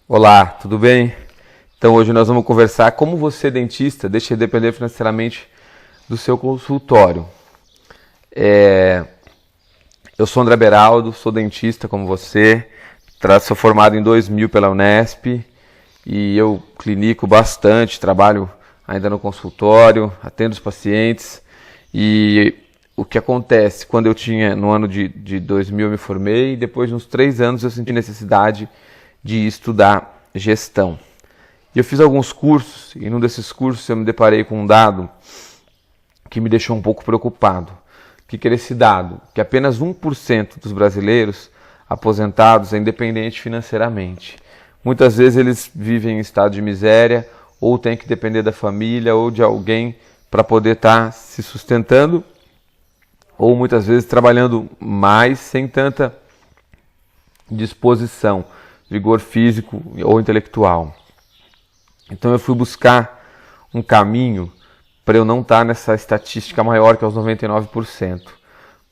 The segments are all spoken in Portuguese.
Olá, tudo bem? Então hoje nós vamos conversar como você, dentista, deixa de depender financeiramente do seu consultório. Eu sou André Beraldo, sou dentista como você, sou formado em 2000 pela Unesp e eu clinico bastante, trabalho ainda no consultório, atendo os pacientes e o que acontece, quando eu tinha, no ano de 2000 eu me formei e depois de uns 3 anos eu senti necessidade de estudar gestão. E eu fiz alguns cursos e num desses cursos eu me deparei com um dado que me deixou um pouco preocupado. O que era esse dado? Que apenas 1% dos brasileiros aposentados é independente financeiramente. Muitas vezes eles vivem em estado de miséria ou têm que depender da família ou de alguém para poder estar se sustentando ou muitas vezes trabalhando mais sem tanta disposição, vigor físico ou intelectual. Então eu fui buscar um caminho para eu não estar nessa estatística maior que é os 99%.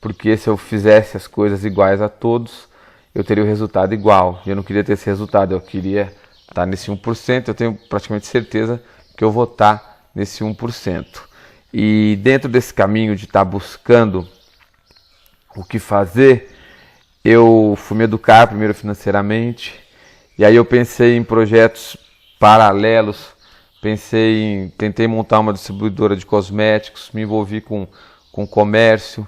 Porque se eu fizesse as coisas iguais a todos, eu teria o resultado igual. E eu não queria ter esse resultado, eu queria estar nesse 1%. Eu tenho praticamente certeza que eu vou estar nesse 1%. E dentro desse caminho de estar buscando o que fazer, eu fui me educar primeiro financeiramente. E aí eu pensei em projetos paralelos, tentei montar uma distribuidora de cosméticos, me envolvi com comércio,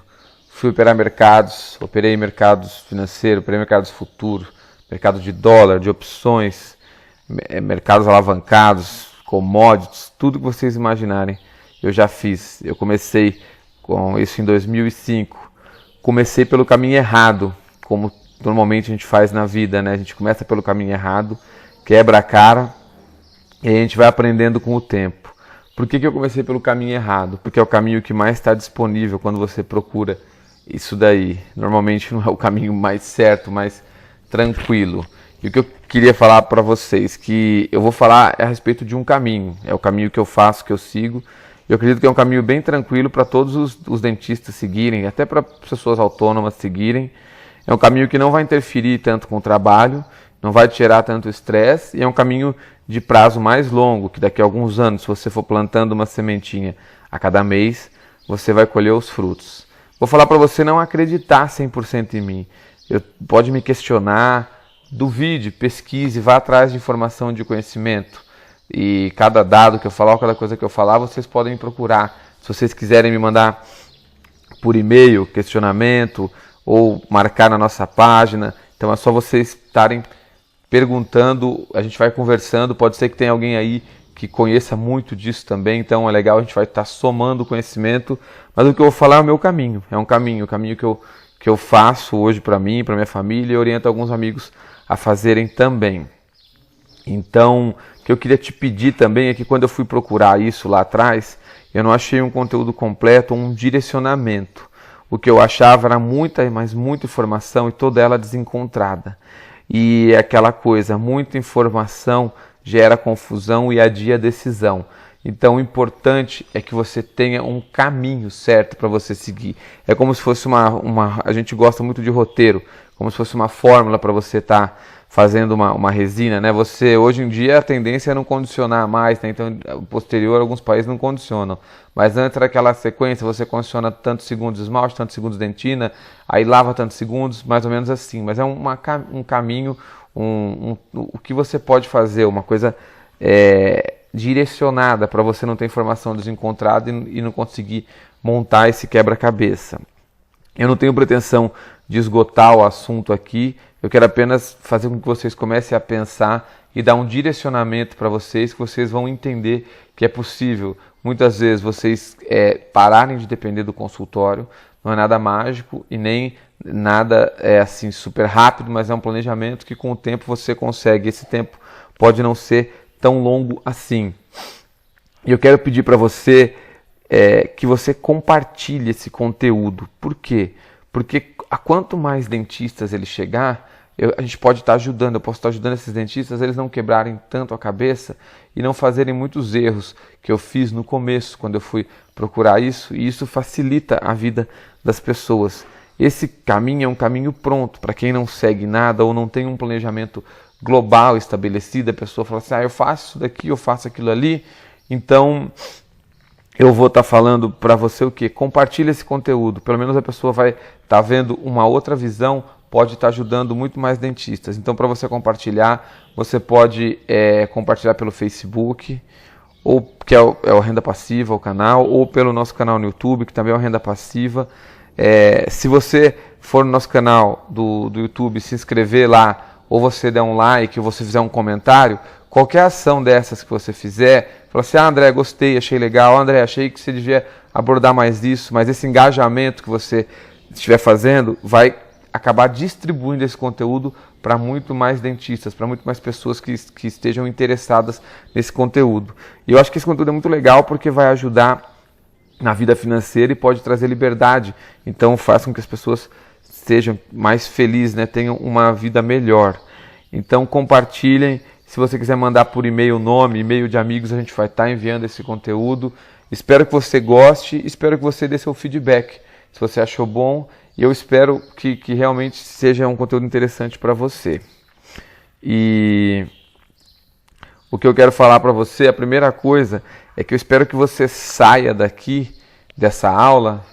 fui operar mercados, operei mercados financeiros, operei mercados futuros, mercado de dólar, de opções, mercados alavancados, commodities, tudo que vocês imaginarem eu já fiz. Eu comecei com isso em 2005, comecei pelo caminho errado, como normalmente a gente faz na vida, né? A gente começa pelo caminho errado, quebra a cara e a gente vai aprendendo com o tempo. Por que eu comecei pelo caminho errado? Porque é o caminho que mais está disponível quando você procura isso daí. Normalmente não é o caminho mais certo, mais tranquilo. E o que eu queria falar para vocês, que eu vou falar a respeito de um caminho. É o caminho que eu faço, que eu sigo. Eu acredito que é um caminho bem tranquilo para todos os dentistas seguirem, até para pessoas autônomas seguirem. É um caminho que não vai interferir tanto com o trabalho, não vai te gerar tanto estresse, e é um caminho de prazo mais longo, que daqui a alguns anos, se você for plantando uma sementinha a cada mês, você vai colher os frutos. Vou falar para você não acreditar 100% em mim. Pode me questionar, duvide, pesquise, vá atrás de informação, de conhecimento. E cada dado que eu falar, cada coisa que eu falar, vocês podem me procurar. Se vocês quiserem me mandar por e-mail, questionamento, ou marcar na nossa página, então é só vocês estarem perguntando, a gente vai conversando, pode ser que tenha alguém aí que conheça muito disso também, então é legal, a gente vai estar somando conhecimento, mas o que eu vou falar é o meu caminho, o caminho que eu faço hoje para mim, para minha família, e oriento alguns amigos a fazerem também. Então, o que eu queria te pedir também é que quando eu fui procurar isso lá atrás, eu não achei um conteúdo completo, um direcionamento. O que eu achava era muita, mas muita informação e toda ela desencontrada. E aquela coisa, muita informação gera confusão e adia a decisão. Então o importante é que você tenha um caminho certo para você seguir. É como se fosse a gente gosta muito de roteiro, como se fosse uma fórmula para você estar fazendo uma resina, né? Você, hoje em dia, a tendência é não condicionar mais, né? Então, posterior, alguns países não condicionam. Mas antes era aquela sequência, você condiciona tantos segundos esmalte, tantos segundos dentina, aí lava tantos segundos, mais ou menos assim. Mas é um caminho, o que você pode fazer, uma coisa direcionada para você não ter informação desencontrada e não conseguir montar esse quebra-cabeça. Eu não tenho pretensão de esgotar o assunto aqui, eu quero apenas fazer com que vocês comecem a pensar e dar um direcionamento para vocês, que vocês vão entender que é possível, muitas vezes, vocês pararem de depender do consultório. Não é nada mágico e nem nada assim super rápido, mas é um planejamento que com o tempo você consegue. Esse tempo pode não ser tão longo assim. E eu quero pedir para você que você compartilhe esse conteúdo. Por quê? Porque a quanto mais dentistas ele chegar, a gente pode estar ajudando, eu posso estar ajudando esses dentistas a eles não quebrarem tanto a cabeça e não fazerem muitos erros que eu fiz no começo, quando eu fui procurar isso, e isso facilita a vida das pessoas. esse caminho é um caminho pronto. Para quem não segue nada ou não tem um planejamento global estabelecido, a pessoa fala assim, eu faço isso daqui, eu faço aquilo ali, então eu vou estar falando para você o quê? Compartilha esse conteúdo, pelo menos a pessoa vai estar vendo uma outra visão, pode estar ajudando muito mais dentistas. Então, para você compartilhar, você pode compartilhar pelo Facebook, ou que é o Renda Passiva, o canal, ou pelo nosso canal no YouTube, que também é o Renda Passiva. Se você for no nosso canal do YouTube, se inscrever lá, ou você der um like, ou você fizer um comentário, qualquer ação dessas que você fizer, fala assim, André, gostei, achei legal, André, achei que você devia abordar mais isso, mas esse engajamento que você estiver fazendo vai acabar distribuindo esse conteúdo para muito mais dentistas, para muito mais pessoas que estejam interessadas nesse conteúdo. E eu acho que esse conteúdo é muito legal porque vai ajudar na vida financeira e pode trazer liberdade. Então faz com que as pessoas sejam mais felizes, né? Tenham uma vida melhor. Então compartilhem. Se você quiser mandar por e-mail o nome, e-mail de amigos, a gente vai estar enviando esse conteúdo. Espero que você goste, espero que você dê seu feedback. Se você achou bom, e eu espero que realmente seja um conteúdo interessante para você. E o que eu quero falar para você, a primeira coisa, é que eu espero que você saia daqui, dessa aula,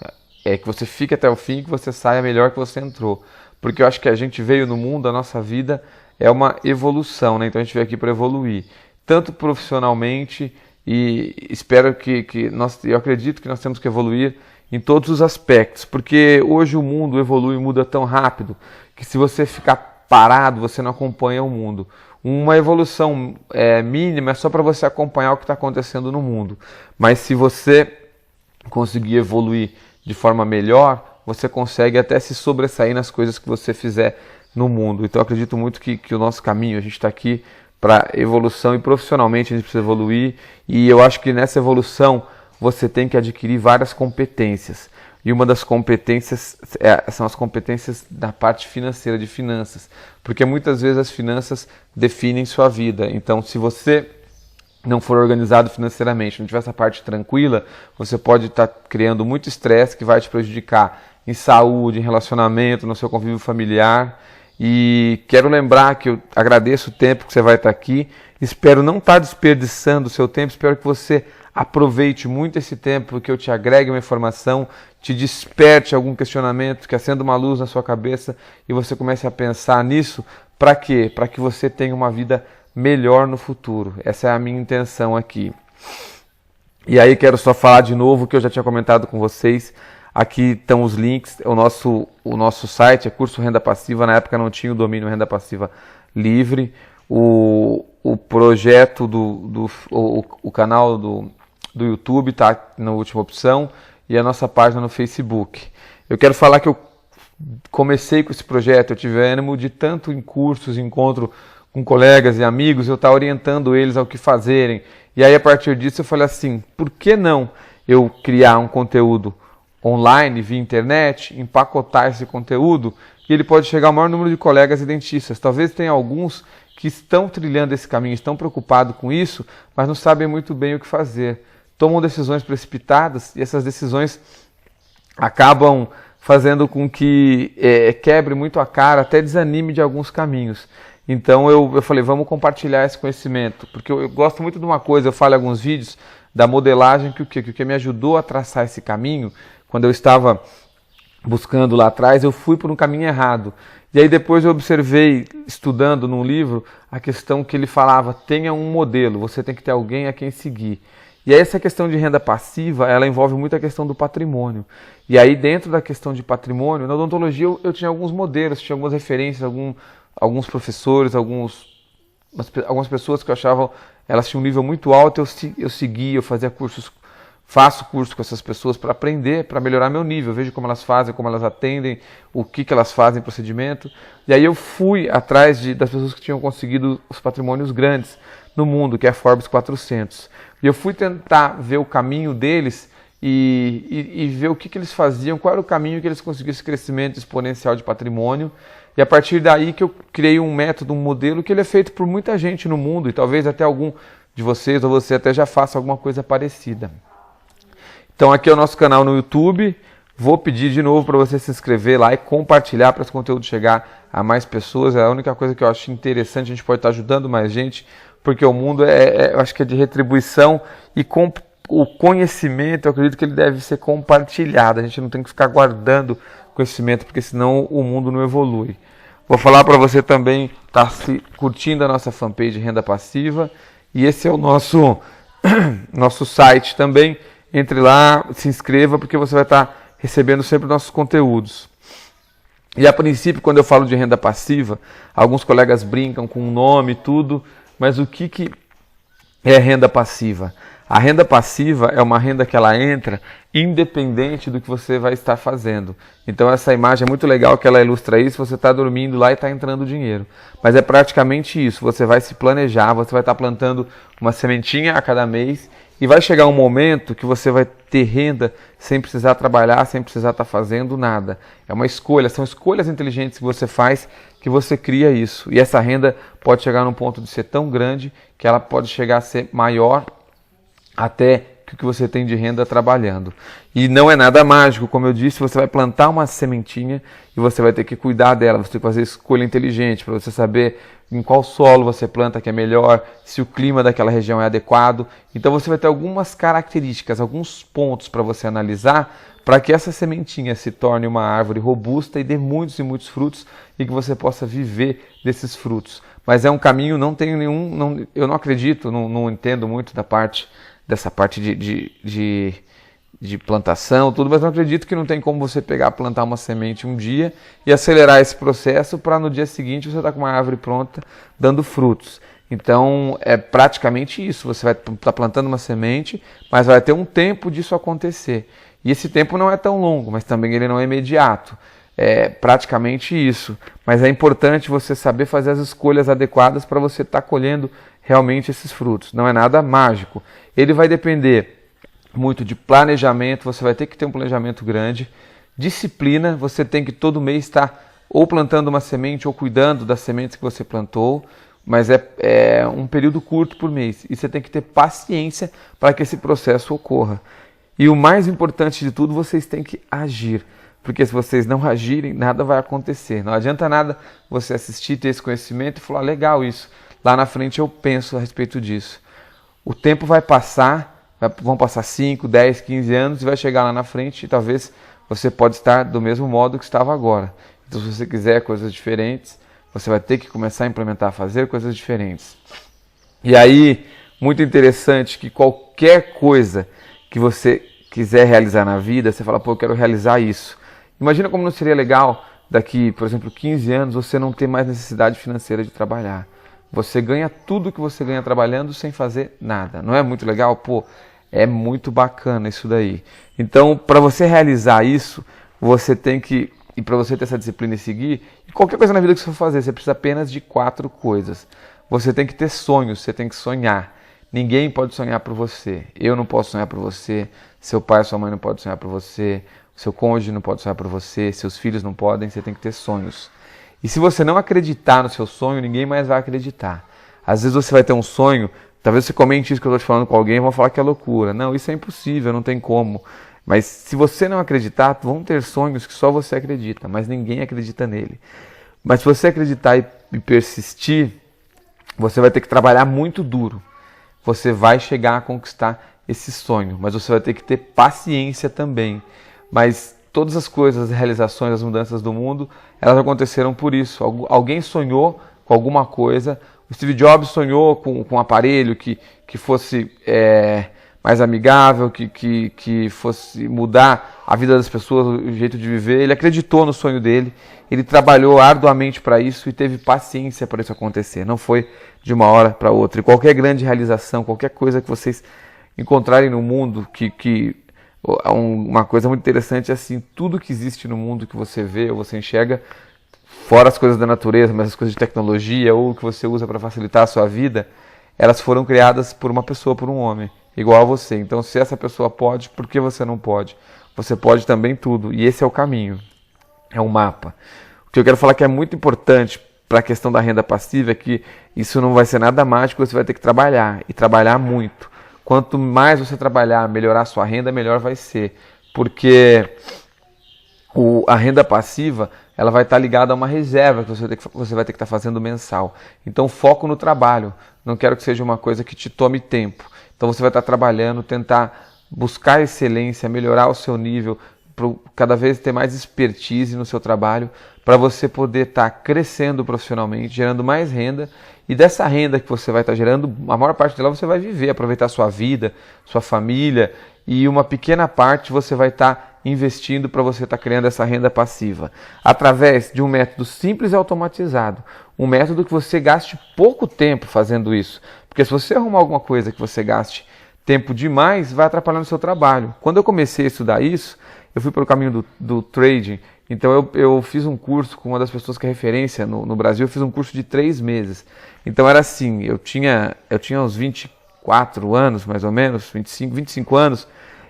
que você fique até o fim, que você saia melhor que você entrou. Porque eu acho que a gente veio no mundo, a nossa vida é uma evolução, né? Então a gente veio aqui para evoluir, tanto profissionalmente, e espero eu acredito que nós temos que evoluir em todos os aspectos, porque hoje o mundo evolui e muda tão rápido que se você ficar parado, você não acompanha o mundo. Uma evolução mínima é só para você acompanhar o que está acontecendo no mundo, mas se você conseguir evoluir de forma melhor, você consegue até se sobressair nas coisas que você fizer no mundo. Então eu acredito muito que o nosso caminho, a gente está aqui para evolução e profissionalmente a gente precisa evoluir, e eu acho que nessa evolução você tem que adquirir várias competências. E uma das competências são as competências da parte financeira, de finanças. Porque muitas vezes as finanças definem sua vida. Então, se você não for organizado financeiramente, não tiver essa parte tranquila, você pode estar criando muito estresse que vai te prejudicar em saúde, em relacionamento, no seu convívio familiar. E quero lembrar que eu agradeço o tempo que você vai estar aqui. Espero não estar desperdiçando o seu tempo, espero que você aproveite muito esse tempo, que eu te agregue uma informação, te desperte algum questionamento, que acenda uma luz na sua cabeça e você comece a pensar nisso. Para quê? Para que você tenha uma vida melhor no futuro. Essa é a minha intenção aqui. E aí quero só falar de novo o que eu já tinha comentado com vocês. Aqui estão os links. O nosso site é Curso Renda Passiva. Na época não tinha o domínio Renda Passiva Livre. O projeto o canal do YouTube está na última opção e a nossa página no Facebook. Eu quero falar que eu comecei com esse projeto, eu tive ânimo de tanto em cursos, encontro com colegas e amigos, eu estar orientando eles ao que fazerem. E aí a partir disso eu falei assim, por que não eu criar um conteúdo online, via internet, empacotar esse conteúdo e ele pode chegar ao maior número de colegas e dentistas. Talvez tenha alguns que estão trilhando esse caminho, estão preocupados com isso, mas não sabem muito bem o que fazer. Tomam decisões precipitadas e essas decisões acabam fazendo com que quebre muito a cara, até desanime de alguns caminhos. Então eu falei, vamos compartilhar esse conhecimento, porque eu gosto muito de uma coisa, eu falo em alguns vídeos da modelagem, que o que me ajudou a traçar esse caminho, quando eu estava buscando lá atrás, eu fui por um caminho errado. E aí depois eu observei, estudando num livro, a questão que ele falava, tenha um modelo, você tem que ter alguém a quem seguir. E aí essa questão de renda passiva, ela envolve muito a questão do patrimônio. E aí dentro da questão de patrimônio, na odontologia eu tinha alguns modelos, tinha algumas referências, alguns professores, algumas pessoas que eu achava, elas tinham um nível muito alto, eu seguia, eu fazia cursos, faço curso com essas pessoas para aprender, para melhorar meu nível, eu vejo como elas fazem, como elas atendem, o que elas fazem, procedimento. E aí eu fui atrás das pessoas que tinham conseguido os patrimônios grandes no mundo, que é a Forbes 400. E eu fui tentar ver o caminho deles e ver o que eles faziam, qual era o caminho que eles conseguiam esse crescimento exponencial de patrimônio. E a partir daí que eu criei um método, um modelo que ele é feito por muita gente no mundo e talvez até algum de vocês ou você até já faça alguma coisa parecida. Então aqui é o nosso canal no YouTube, Vou pedir de novo para você se inscrever lá e compartilhar para esse conteúdo chegar a mais pessoas. É a única coisa que eu acho interessante, a gente pode estar ajudando mais gente, porque o mundo eu acho que é de retribuição e com o conhecimento, eu acredito que ele deve ser compartilhado. A gente não tem que ficar guardando conhecimento, porque senão o mundo não evolui. Vou falar para você também estar curtindo a nossa fanpage Renda Passiva, e esse é o nosso site também. Entre lá, se inscreva, porque você vai estar recebendo sempre nossos conteúdos. E a princípio, quando eu falo de renda passiva, alguns colegas brincam com o nome e tudo, mas o que é renda passiva? A renda passiva é uma renda que ela entra independente do que você vai estar fazendo. Então essa imagem é muito legal, que ela ilustra isso. Você está dormindo lá e está entrando dinheiro. Mas é praticamente isso. Você vai se planejar, você vai estar plantando uma sementinha a cada mês e vai chegar um momento que você vai ter renda sem precisar trabalhar, sem precisar estar fazendo nada. É uma escolha, são escolhas inteligentes que você faz, que você cria isso. E essa renda pode chegar num ponto de ser tão grande que ela pode chegar a ser maior até que o que você tem de renda trabalhando. E não é nada mágico, como eu disse, você vai plantar uma sementinha e você vai ter que cuidar dela, você tem que fazer escolha inteligente para você saber em qual solo você planta que é melhor, se o clima daquela região é adequado. Então você vai ter algumas características, alguns pontos para você analisar, para que essa sementinha se torne uma árvore robusta e dê muitos e muitos frutos e que você possa viver desses frutos. Mas é um caminho, não tenho nenhum, eu não acredito, não entendo muito dessa parte de plantação, tudo, mas não acredito que não tem como você plantar uma semente um dia e acelerar esse processo para no dia seguinte você estar com uma árvore pronta, dando frutos. Então é praticamente isso, você vai estar plantando uma semente, mas vai ter um tempo disso acontecer. E esse tempo não é tão longo, mas também ele não é imediato. É praticamente isso. Mas é importante você saber fazer as escolhas adequadas para você estar colhendo realmente esses frutos. Não é nada mágico. Ele vai depender muito de planejamento, você vai ter que ter um planejamento grande. Disciplina, você tem que todo mês estar ou plantando uma semente ou cuidando das sementes que você plantou, mas é um período curto por mês. E você tem que ter paciência para que esse processo ocorra. E o mais importante de tudo, vocês têm que agir. Porque se vocês não agirem, nada vai acontecer. Não adianta nada você assistir, ter esse conhecimento e falar, legal isso. Lá na frente eu penso a respeito disso. O tempo vai passar, vão passar 5, 10, 15 anos e vai chegar lá na frente e talvez você pode estar do mesmo modo que estava agora. Então se você quiser coisas diferentes, você vai ter que começar a implementar, fazer coisas diferentes. E aí, muito interessante que qualquer coisa que você quiser realizar na vida, você fala, pô, eu quero realizar isso. Imagina como não seria legal daqui, por exemplo, 15 anos, você não ter mais necessidade financeira de trabalhar. Você ganha tudo que você ganha trabalhando sem fazer nada. Não é muito legal? Pô, é muito bacana isso daí. Então, para você realizar isso, você tem que, e para você ter essa disciplina e seguir, e qualquer coisa na vida que você for fazer, você precisa apenas de 4 coisas. Você tem que ter sonhos, você tem que sonhar. Ninguém pode sonhar por você. Eu não posso sonhar por você, seu pai, sua mãe não pode sonhar por você, seu cônjuge não pode sonhar por você, seus filhos não podem, você tem que ter sonhos. E se você não acreditar no seu sonho, ninguém mais vai acreditar. Às vezes você vai ter um sonho, talvez você comente isso que eu estou te falando com alguém e vão falar que é loucura. Não, isso é impossível, não tem como. Mas se você não acreditar, vão ter sonhos que só você acredita, mas ninguém acredita nele. Mas se você acreditar e persistir, você vai ter que trabalhar muito duro. Você vai chegar a conquistar esse sonho, mas você vai ter que ter paciência também. Mas todas as coisas, as realizações, as mudanças do mundo, elas aconteceram por isso. Alguém sonhou com alguma coisa. O Steve Jobs sonhou com um aparelho que fosse mais amigável, que fosse mudar a vida das pessoas, o jeito de viver. Ele acreditou no sonho dele, ele trabalhou arduamente para isso e teve paciência para isso acontecer. Não foi de uma hora para outra. E qualquer grande realização, qualquer coisa que vocês encontrarem no mundo, uma coisa muito interessante é assim, tudo que existe no mundo que você vê ou você enxerga, fora as coisas da natureza, mas as coisas de tecnologia ou que você usa para facilitar a sua vida, elas foram criadas por uma pessoa, por um homem, igual a você. Então se essa pessoa pode, por que você não pode? Você pode também tudo, e esse é o caminho, é um mapa. O que eu quero falar que é muito importante para a questão da renda passiva é que isso não vai ser nada mágico, você vai ter que trabalhar, e trabalhar muito. Quanto mais você trabalhar, melhorar a sua renda, melhor vai ser. Porque a renda passiva, ela vai estar ligada a uma reserva que você vai ter que estar fazendo mensal. Então, foco no trabalho. Não quero que seja uma coisa que te tome tempo. Então, você vai estar trabalhando, tentar buscar excelência, melhorar o seu nível, cada vez ter mais expertise no seu trabalho, para você poder estar crescendo profissionalmente, gerando mais renda. E dessa renda que você vai estar gerando, a maior parte dela você vai viver, aproveitar a sua vida, sua família, e uma pequena parte você vai estar investindo para você estar criando essa renda passiva. Através de um método simples e automatizado. Um método que você gaste pouco tempo fazendo isso. Porque se você arrumar alguma coisa que você gaste tempo demais, vai atrapalhar no seu trabalho. Quando eu comecei a estudar isso, eu fui pelo caminho do trading. Então eu fiz um curso com uma das pessoas que é referência no Brasil, eu fiz um curso de 3 meses. Então era assim, eu tinha uns 24 anos, mais ou menos, 25 anos.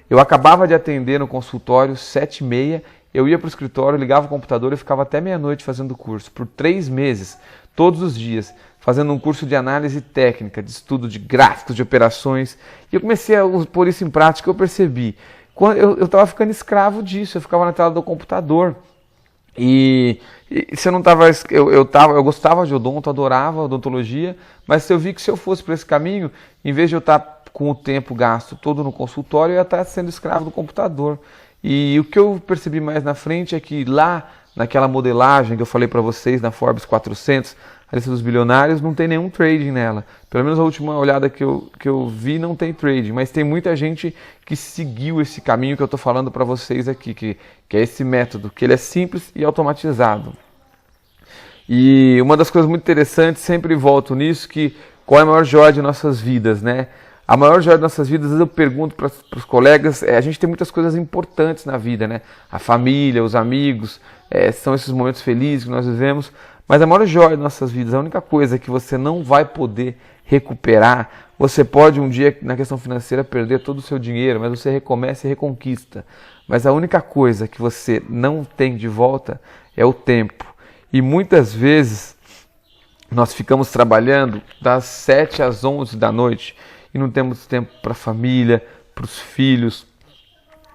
Eu acabava de atender no consultório, 7h30, eu ia para o escritório, ligava o computador e ficava até meia-noite fazendo o curso, por 3 meses, todos os dias, fazendo um curso de análise técnica, de estudo de gráficos, de operações. E eu comecei a pôr isso em prática, eu percebi. Eu estava ficando escravo disso, eu ficava na tela do computador. E se eu não estava, eu gostava de odonto, adorava odontologia, mas eu vi que se eu fosse para esse caminho, em vez de eu estar com o tempo gasto todo no consultório, eu ia estar sendo escravo do computador. E o que eu percebi mais na frente é que lá, naquela modelagem que eu falei para vocês, na Forbes 400, a lista dos bilionários, não tem nenhum trading nela. Pelo menos a última olhada que eu vi não tem trading, mas tem muita gente que seguiu esse caminho que eu estou falando para vocês aqui, que é esse método, que ele é simples e automatizado. E uma das coisas muito interessantes, sempre volto nisso, que qual é a maior joia de nossas vidas, né? A maior joia de nossas vidas, às vezes eu pergunto para os colegas, a gente tem muitas coisas importantes na vida, né? A família, os amigos, são esses momentos felizes que nós vivemos, mas a maior joia de nossas vidas, a única coisa que você não vai poder recuperar, você pode um dia, na questão financeira, perder todo o seu dinheiro, mas você recomeça e reconquista. Mas a única coisa que você não tem de volta é o tempo. E muitas vezes nós ficamos trabalhando das 7 às 11 da noite, e não temos tempo para a família, para os filhos,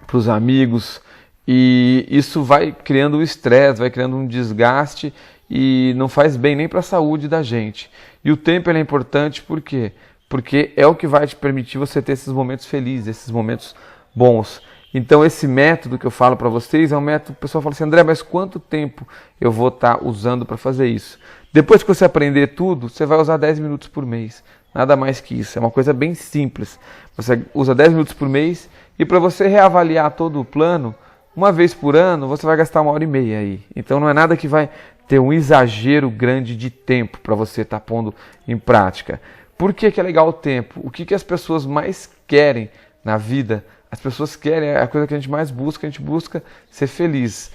para os amigos, e isso vai criando um estresse, vai criando um desgaste e não faz bem nem para a saúde da gente. E o tempo é importante por quê? Porque é o que vai te permitir você ter esses momentos felizes, esses momentos bons. Então esse método que eu falo para vocês é um método, o pessoal fala assim, André, mas quanto tempo eu vou estar usando para fazer isso? Depois que você aprender tudo, você vai usar 10 minutos por mês. Nada mais que isso, é uma coisa bem simples. Você usa 10 minutos por mês e para você reavaliar todo o plano, uma vez por ano, você vai gastar 1h30 aí. Então não é nada que vai ter um exagero grande de tempo para você estar pondo em prática. Por que é legal o tempo? O que as pessoas mais querem na vida? As pessoas querem, é a coisa que a gente mais busca, a gente busca ser feliz.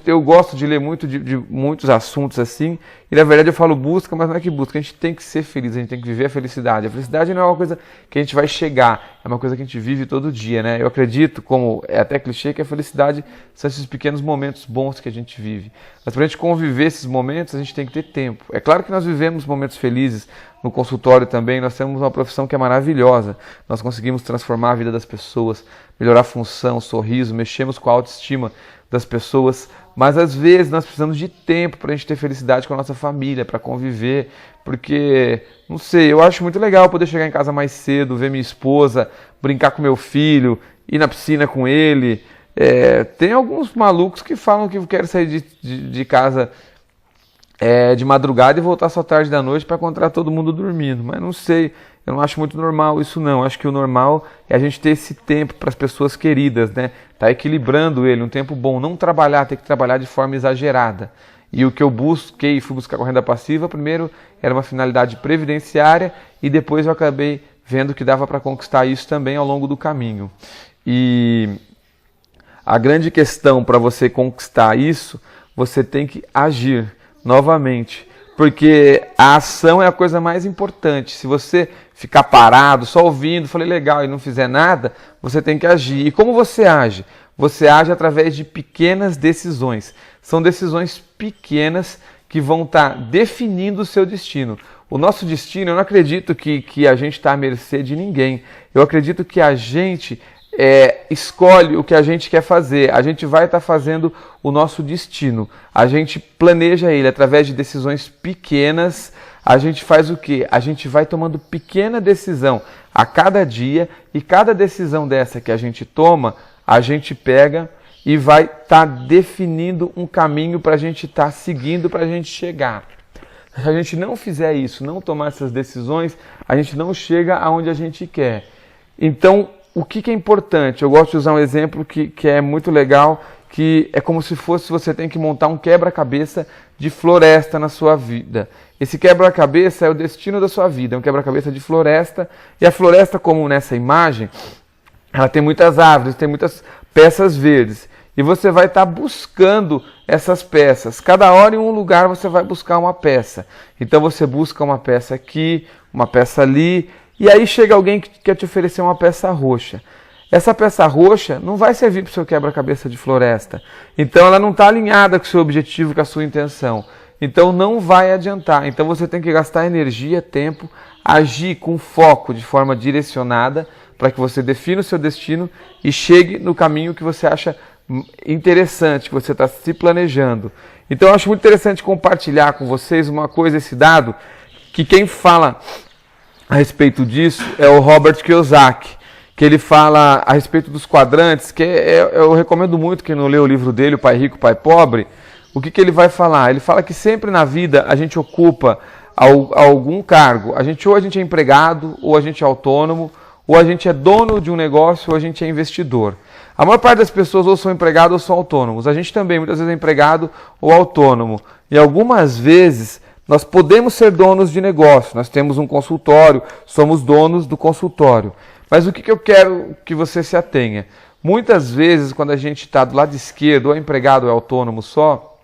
Eu gosto de ler muito de muitos assuntos assim, e na verdade eu falo busca, mas não é que busca, a gente tem que ser feliz, a gente tem que viver a felicidade. A felicidade não é uma coisa que a gente vai chegar, é uma coisa que a gente vive todo dia, né? Eu acredito, como é até clichê, que a felicidade são esses pequenos momentos bons que a gente vive. Mas para a gente conviver esses momentos, a gente tem que ter tempo. É claro que nós vivemos momentos felizes no consultório também, nós temos uma profissão que é maravilhosa, nós conseguimos transformar a vida das pessoas, melhorar a função, o sorriso, mexemos com a autoestima das pessoas, mas às vezes nós precisamos de tempo para a gente ter felicidade com a nossa família, para conviver, porque, não sei, eu acho muito legal poder chegar em casa mais cedo, ver minha esposa, brincar com meu filho, ir na piscina com ele. Tem alguns malucos que falam que querem sair de casa de madrugada e voltar só tarde da noite para encontrar todo mundo dormindo, mas não sei, eu não acho muito normal isso não. Acho que o normal é a gente ter esse tempo para as pessoas queridas, né? Tá equilibrando ele, um tempo bom, não ter que trabalhar de forma exagerada. E o que eu fui buscar com a renda passiva, primeiro era uma finalidade previdenciária e depois eu acabei vendo que dava para conquistar isso também ao longo do caminho. E a grande questão para você conquistar isso, você tem que agir novamente. Porque a ação é a coisa mais importante. Se você ficar parado, só ouvindo, falei legal, e não fizer nada, você tem que agir. E como você age? Você age através de pequenas decisões. São decisões pequenas que vão estar definindo o seu destino. O nosso destino, eu não acredito que a gente está à mercê de ninguém. Eu acredito que a gente escolhe o que a gente quer fazer, a gente vai estar fazendo o nosso destino. A gente planeja ele através de decisões pequenas. A gente faz o quê? A gente vai tomando pequena decisão a cada dia, e cada decisão dessa que a gente toma, a gente pega e vai estar definindo um caminho para a gente estar seguindo, para a gente chegar. Se a gente não fizer isso, não tomar essas decisões, a gente não chega aonde a gente quer. Então, o que é importante? Eu gosto de usar um exemplo que é muito legal, que é como se fosse você tem que montar um quebra-cabeça de floresta na sua vida. Esse quebra-cabeça é o destino da sua vida, é um quebra-cabeça de floresta, e a floresta, como nessa imagem, ela tem muitas árvores, tem muitas peças verdes, e você vai estar buscando essas peças. Cada hora em um lugar você vai buscar uma peça. Então você busca uma peça aqui, uma peça ali, e aí chega alguém que quer te oferecer uma peça roxa. Essa peça roxa não vai servir para o seu quebra-cabeça de floresta. Então ela não está alinhada com o seu objetivo, com a sua intenção. Então não vai adiantar. Então você tem que gastar energia, tempo, agir com foco, de forma direcionada, para que você defina o seu destino e chegue no caminho que você acha interessante, que você está se planejando. Então eu acho muito interessante compartilhar com vocês uma coisa, esse dado, que quem fala a respeito disso é o Robert Kiyosaki, que ele fala a respeito dos quadrantes, que eu recomendo muito quem não leu o livro dele, O Pai Rico, Pai Pobre. O que ele vai falar? Ele fala que sempre na vida a gente ocupa algum cargo. Ou a gente é empregado, ou a gente é autônomo, ou a gente é dono de um negócio, ou a gente é investidor. A maior parte das pessoas ou são empregados ou são autônomos. A gente também muitas vezes é empregado ou autônomo. E algumas vezes nós podemos ser donos de negócio. Nós temos um consultório, somos donos do consultório. Mas o que eu quero que você se atenha? Muitas vezes, quando a gente está do lado esquerdo, ou é empregado ou é autônomo só,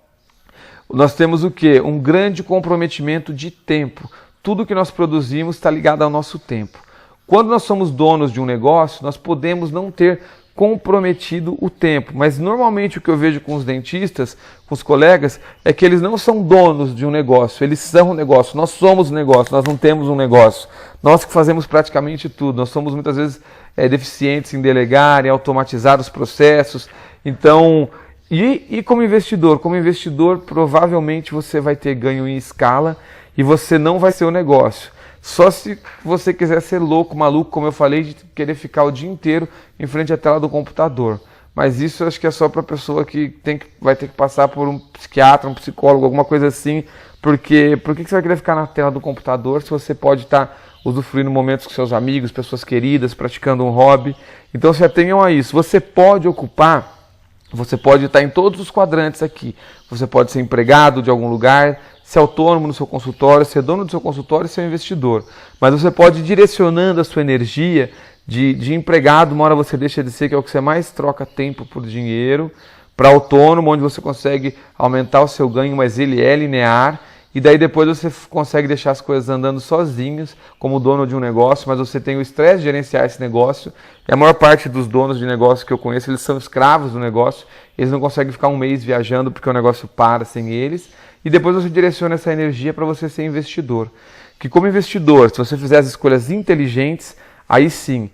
nós temos o quê? Um grande comprometimento de tempo. Tudo que nós produzimos está ligado ao nosso tempo. Quando nós somos donos de um negócio, nós podemos não ter comprometido o tempo. Mas normalmente o que eu vejo com os dentistas, com os colegas, é que eles não são donos de um negócio, eles são um negócio. Nós somos um negócio, nós não temos um negócio. Nós que fazemos praticamente tudo. Nós somos muitas vezes deficientes em delegar, em automatizar os processos. Então, e como investidor? Como investidor, provavelmente você vai ter ganho em escala e você não vai ser o negócio. Só se você quiser ser louco, maluco, como eu falei, de querer ficar o dia inteiro em frente à tela do computador. Mas isso eu acho que é só para a pessoa que vai ter que passar por um psiquiatra, um psicólogo, alguma coisa assim. Porque por que você vai querer ficar na tela do computador se você pode estar usufruindo momentos com seus amigos, pessoas queridas, praticando um hobby? Então se atenham a isso. Você pode ocupar, você pode estar em todos os quadrantes aqui. Você pode ser empregado de algum lugar, ser autônomo no seu consultório, ser dono do seu consultório e ser investidor. Mas você pode ir direcionando a sua energia de empregado, uma hora você deixa de ser, que é o que você mais troca tempo por dinheiro, para autônomo, onde você consegue aumentar o seu ganho, mas ele é linear. E daí depois você consegue deixar as coisas andando sozinhos, como dono de um negócio, mas você tem o estresse de gerenciar esse negócio. E a maior parte dos donos de negócio que eu conheço, eles são escravos do negócio. Eles não conseguem ficar um mês viajando porque o negócio para sem eles. E depois você direciona essa energia para você ser investidor. Que como investidor, se você fizer as escolhas inteligentes, aí sim,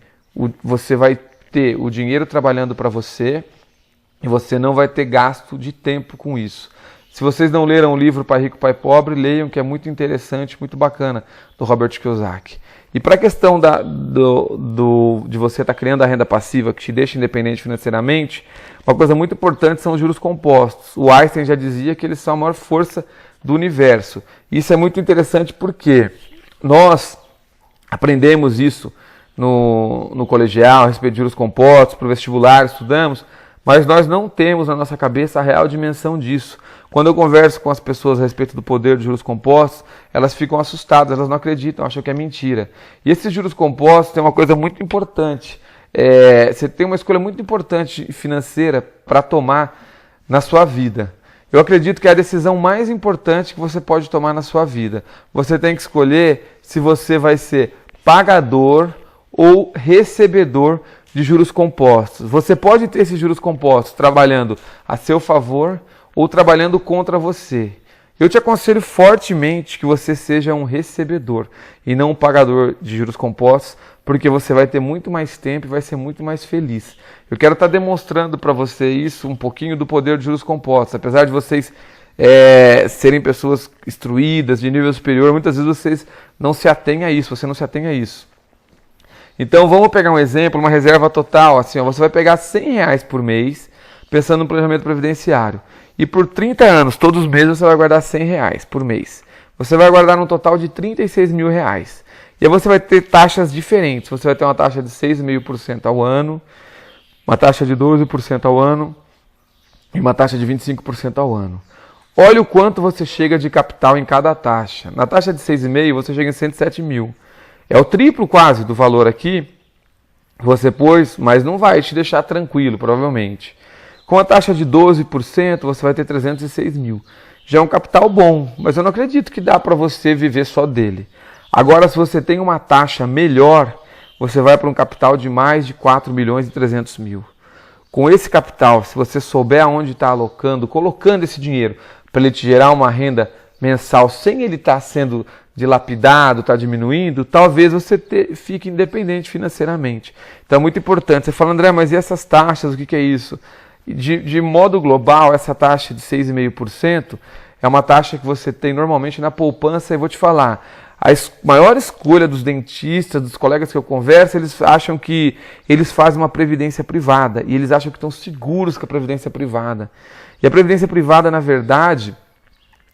você vai ter o dinheiro trabalhando para você e você não vai ter gasto de tempo com isso. Se vocês não leram o livro Pai Rico, Pai Pobre, leiam, que é muito interessante, muito bacana, do Robert Kiyosaki. E para a questão de você estar criando a renda passiva que te deixa independente financeiramente, uma coisa muito importante são os juros compostos. O Einstein já dizia que eles são a maior força do universo. Isso é muito interessante porque nós aprendemos isso no colegial, a respeito de juros compostos, para o vestibular, estudamos, mas nós não temos na nossa cabeça a real dimensão disso. Quando eu converso com as pessoas a respeito do poder de juros compostos, elas ficam assustadas, elas não acreditam, acham que é mentira. E esses juros compostos têm uma coisa muito importante. Você tem uma escolha muito importante financeira para tomar na sua vida. Eu acredito que é a decisão mais importante que você pode tomar na sua vida. Você tem que escolher se você vai ser pagador ou recebedor de juros compostos. Você pode ter esses juros compostos trabalhando a seu favor ou trabalhando contra você. Eu te aconselho fortemente que você seja um recebedor e não um pagador de juros compostos, porque você vai ter muito mais tempo e vai ser muito mais feliz. Eu quero estar demonstrando para você isso, um pouquinho do poder de juros compostos. Apesar de vocês serem pessoas instruídas, de nível superior, muitas vezes vocês não se atêm a isso, você não se atém a isso. Então vamos pegar um exemplo, uma reserva total, assim, ó, você vai pegar R$100 por mês, pensando no planejamento previdenciário. E por 30 anos, todos os meses, você vai guardar R$100 por mês. Você vai guardar um total de R$36 mil. E aí você vai ter taxas diferentes. Você vai ter uma taxa de 6,5% ao ano, uma taxa de 12% ao ano e uma taxa de 25% ao ano. Olha o quanto você chega de capital em cada taxa. Na taxa de 6,5% você chega em 107 mil. É o triplo quase do valor aqui que você pôs, mas não vai te deixar tranquilo, provavelmente. Com a taxa de 12%, você vai ter 306 mil. Já é um capital bom, mas eu não acredito que dá para você viver só dele. Agora, se você tem uma taxa melhor, você vai para um capital de mais de 4 milhões e 300 mil. Com esse capital, se você souber aonde está alocando, colocando esse dinheiro para ele te gerar uma renda mensal sem ele estar sendo dilapidado, está diminuindo, talvez você fique independente financeiramente. Então é muito importante. Você fala, André, mas e essas taxas, o que é isso? De modo global, essa taxa de 6,5% é uma taxa que você tem normalmente na poupança. E vou te falar, a maior escolha dos dentistas, dos colegas que eu converso, eles acham que eles fazem uma previdência privada e eles acham que estão seguros com a previdência privada. E a previdência privada, na verdade,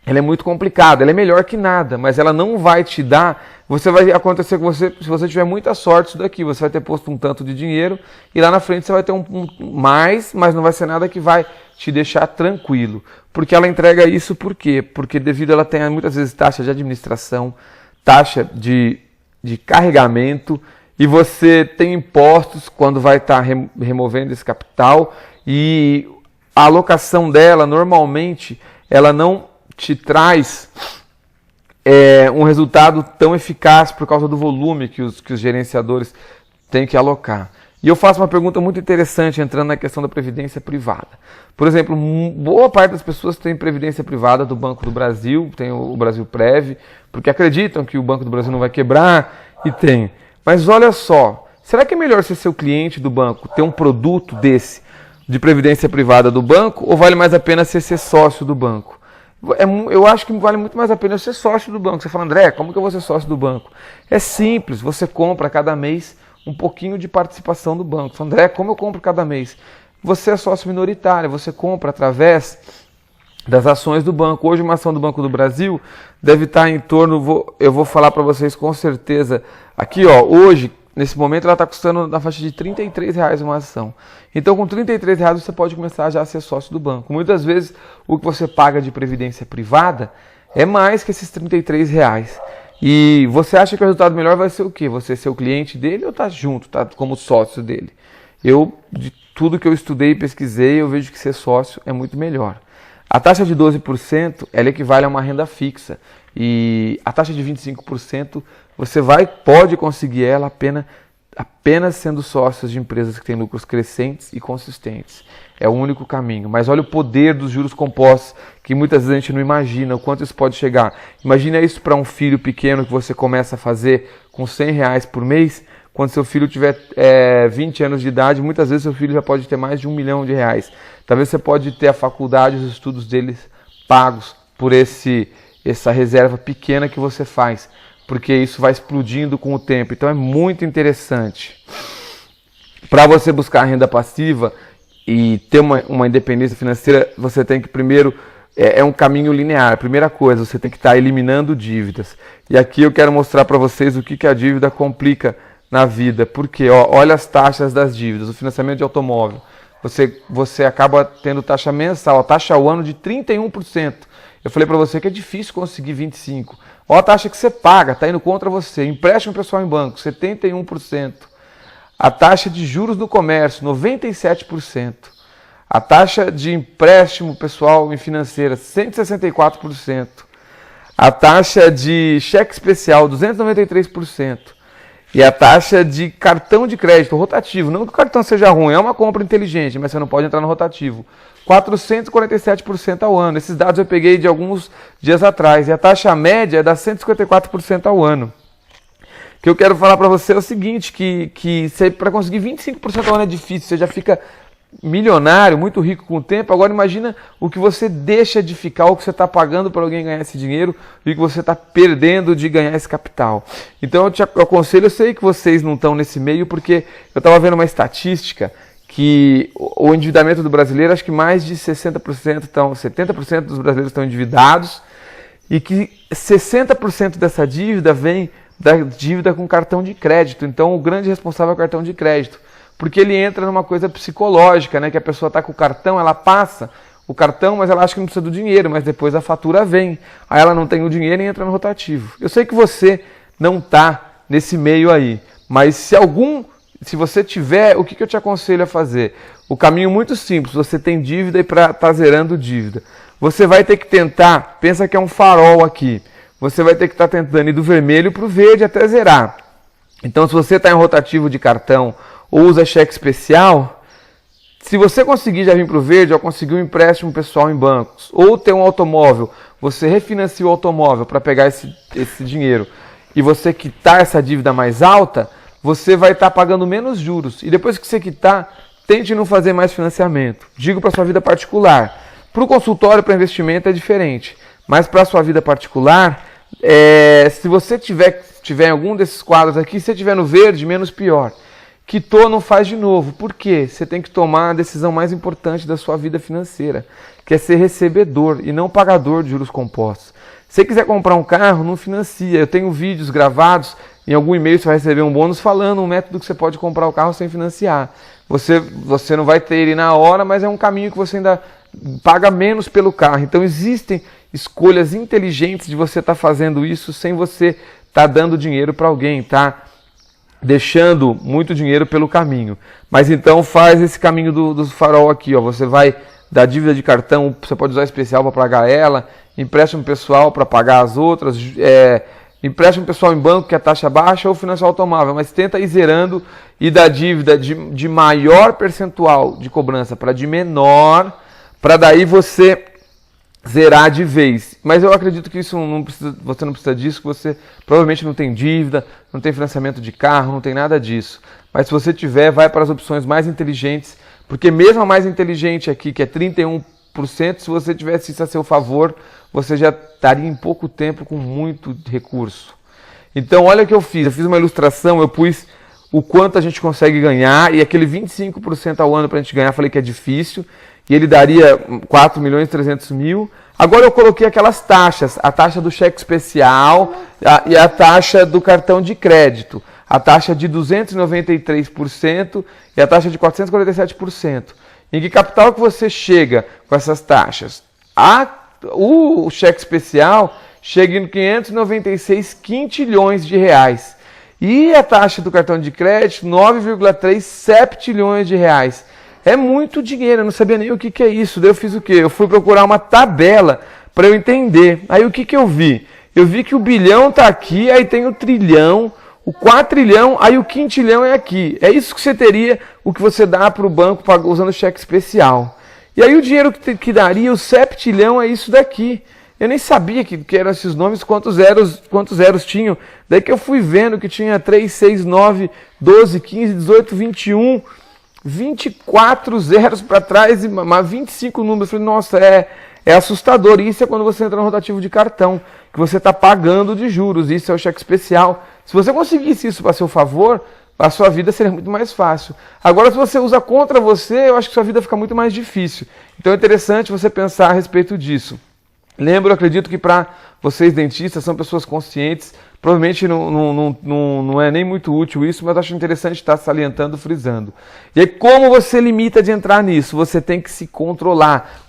ela é muito complicada, ela é melhor que nada, mas ela não vai te dar, vai acontecer com você, se você tiver muita sorte isso daqui, você vai ter posto um tanto de dinheiro e lá na frente você vai ter mais, mas não vai ser nada que vai te deixar tranquilo. Porque ela entrega isso por quê? Porque devido ela tem muitas vezes taxa de administração, taxa de carregamento e você tem impostos quando vai estar removendo esse capital e a alocação dela normalmente ela não te traz um resultado tão eficaz por causa do volume que os gerenciadores têm que alocar. E eu faço uma pergunta muito interessante entrando na questão da previdência privada. Por exemplo, boa parte das pessoas tem previdência privada do Banco do Brasil, tem o Brasil Prev, porque acreditam que o Banco do Brasil não vai quebrar e tem. Mas olha só, será que é melhor ser seu cliente do banco, ter um produto desse de previdência privada do banco, ou vale mais a pena ser sócio do banco? Eu acho que vale muito mais a pena ser sócio do banco. Você fala, André, como que eu vou ser sócio do banco? É simples, você compra cada mês um pouquinho de participação do banco. Você fala, André, como eu compro cada mês? Você é sócio minoritário, você compra através das ações do banco. Hoje uma ação do Banco do Brasil deve estar em torno, eu vou falar para vocês com certeza, aqui ó, hoje, nesse momento ela está custando na faixa de R$33 uma ação. Então com R$33 você pode começar já a ser sócio do banco. Muitas vezes o que você paga de previdência privada é mais que esses R$33. E você acha que o resultado melhor vai ser o quê? Você ser o cliente dele ou tá junto, tá como sócio dele? De tudo que eu estudei e pesquisei, eu vejo que ser sócio é muito melhor. A taxa de 12% ela equivale a uma renda fixa. E a taxa de 25% você pode conseguir ela apenas sendo sócios de empresas que têm lucros crescentes e consistentes. É o único caminho. Mas olha o poder dos juros compostos, que muitas vezes a gente não imagina o quanto isso pode chegar. Imagina isso para um filho pequeno que você começa a fazer com R$100 por mês. Quando seu filho tiver 20 anos de idade, muitas vezes seu filho já pode ter mais de R$1 milhão. Talvez você pode ter a faculdade, os estudos deles pagos por essa reserva pequena que você faz, porque isso vai explodindo com o tempo. Então é muito interessante. Para você buscar renda passiva e ter uma independência financeira, você tem que primeiro, é um caminho linear. Primeira coisa, você tem que estar eliminando dívidas. E aqui eu quero mostrar para vocês o que a dívida complica na vida. Porque olha as taxas das dívidas, o financiamento de automóvel. Você acaba tendo taxa mensal, a taxa ao ano de 31%. Eu falei para você que é difícil conseguir 25%. Olha a taxa que você paga, está indo contra você. Empréstimo pessoal em banco, 71%. A taxa de juros no comércio, 97%. A taxa de empréstimo pessoal em financeira, 164%. A taxa de cheque especial, 293%. E a taxa de cartão de crédito rotativo, não que o cartão seja ruim, é uma compra inteligente, mas você não pode entrar no rotativo. 447% ao ano. Esses dados eu peguei de alguns dias atrás. E a taxa média é da 154% ao ano. O que eu quero falar para você é o seguinte, que para conseguir 25% ao ano é difícil, você já fica milionário, muito rico com o tempo. Agora imagina o que você deixa de ficar, o que você está pagando para alguém ganhar esse dinheiro e o que você está perdendo de ganhar esse capital. Então eu te aconselho, eu sei que vocês não estão nesse meio, porque eu estava vendo uma estatística que o endividamento do brasileiro, acho que mais de 70% dos brasileiros estão endividados e que 60% dessa dívida vem da dívida com cartão de crédito. Então o grande responsável é o cartão de crédito, porque ele entra numa coisa psicológica, né? Que a pessoa está com o cartão, ela passa o cartão, mas ela acha que não precisa do dinheiro, mas depois a fatura vem, aí ela não tem o dinheiro e entra no rotativo. Eu sei que você não está nesse meio aí, mas se você tiver, o que eu te aconselho a fazer? O caminho muito simples, você tem dívida e para estar zerando dívida. Você vai ter que tentar, pensa que é um farol aqui, você vai ter que estar tentando ir do vermelho para o verde até zerar. Então se você está em rotativo de cartão ou usa cheque especial, se você conseguir já vir para o verde, ou conseguir um empréstimo pessoal em bancos, ou ter um automóvel, você refinancia o automóvel para pegar esse dinheiro e você quitar essa dívida mais alta, você vai estar pagando menos juros. E depois que você quitar, tente não fazer mais financiamento. Digo para a sua vida particular. Para o consultório, para investimento é diferente. Mas para a sua vida particular, se você tiver em algum desses quadros aqui, se você estiver no verde, menos pior. Quitou, não faz de novo. Por quê? Você tem que tomar a decisão mais importante da sua vida financeira, que é ser recebedor e não pagador de juros compostos. Se você quiser comprar um carro, não financia. Eu tenho vídeos gravados, em algum e-mail você vai receber um bônus falando um método que você pode comprar o carro sem financiar. Você não vai ter ele na hora, mas é um caminho que você ainda paga menos pelo carro. Então existem escolhas inteligentes de você estar fazendo isso sem você estar dando dinheiro para alguém, tá? Deixando muito dinheiro pelo caminho. Mas então faz esse caminho do farol aqui, ó. Você vai da dívida de cartão, você pode usar especial para pagar ela, empréstimo pessoal para pagar as outras, empréstimo pessoal em banco, que é a taxa baixa, ou financiar automóvel, mas tenta ir zerando e da dívida de maior percentual de cobrança para de menor, para daí você zerar de vez. Mas eu acredito que isso você não precisa disso, que você provavelmente não tem dívida, não tem financiamento de carro, não tem nada disso. Mas se você tiver, vai para as opções mais inteligentes, porque mesmo a mais inteligente aqui, que é 31%, se você tivesse isso a seu favor, você já estaria em pouco tempo com muito recurso. Então olha o que eu fiz uma ilustração, eu pus o quanto a gente consegue ganhar, e aquele 25% ao ano para a gente ganhar, falei que é difícil, e ele daria 4.300.000. Agora eu coloquei aquelas taxas, a taxa do cheque especial e a taxa do cartão de crédito, a taxa de 293% e a taxa de 447%. Em que capital que você chega com essas taxas? O cheque especial chega em 596 quintilhões de reais. E a taxa do cartão de crédito, 9,3 septilhões de reais. É muito dinheiro, eu não sabia nem o que é isso. Daí eu fiz o quê? Eu fui procurar uma tabela para eu entender. Aí o que eu vi? Eu vi que o bilhão está aqui, aí tem o trilhão, o quatrilhão, aí o quintilhão é aqui. É isso que você teria, o que você dá para o banco usando cheque especial. E aí o dinheiro que daria, o septilhão, é isso daqui. Eu nem sabia que eram esses nomes, quantos zeros tinham. Daí que eu fui vendo que tinha 3, 6, 9, 12, 15, 18, 21... 24 zeros para trás e 25 números. Eu falei, nossa, é assustador. E isso é quando você entra no rotativo de cartão, que você está pagando de juros. Isso é o cheque especial. Se você conseguisse isso para seu favor, a sua vida seria muito mais fácil. Agora, se você usa contra você, eu acho que sua vida fica muito mais difícil. Então é interessante você pensar a respeito disso. Lembro, acredito que para vocês dentistas, são pessoas conscientes, provavelmente não é nem muito útil isso, mas acho interessante estar salientando, frisando. E aí, como você limita de entrar nisso? Você tem que se controlar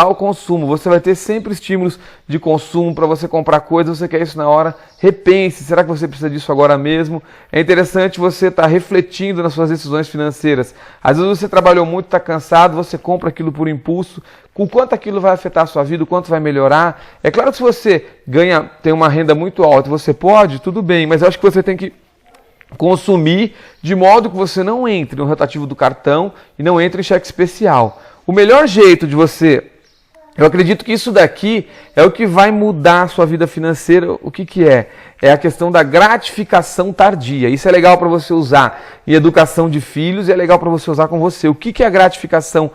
o consumo. Você vai ter sempre estímulos de consumo para você comprar coisas, você quer isso na hora, repense, será que você precisa disso agora mesmo? É interessante você estar refletindo nas suas decisões financeiras. Às vezes você trabalhou muito, está cansado, você compra aquilo por impulso, o quanto aquilo vai afetar a sua vida, o quanto vai melhorar. É claro que se você tem uma renda muito alta, você pode, tudo bem, mas eu acho que você tem que consumir de modo que você não entre no rotativo do cartão e não entre em cheque especial. O melhor jeito de você... Eu acredito que isso daqui é o que vai mudar a sua vida financeira. O que que é? É a questão da gratificação tardia. Isso é legal para você usar em educação de filhos e é legal para você usar com você. O que que é a gratificação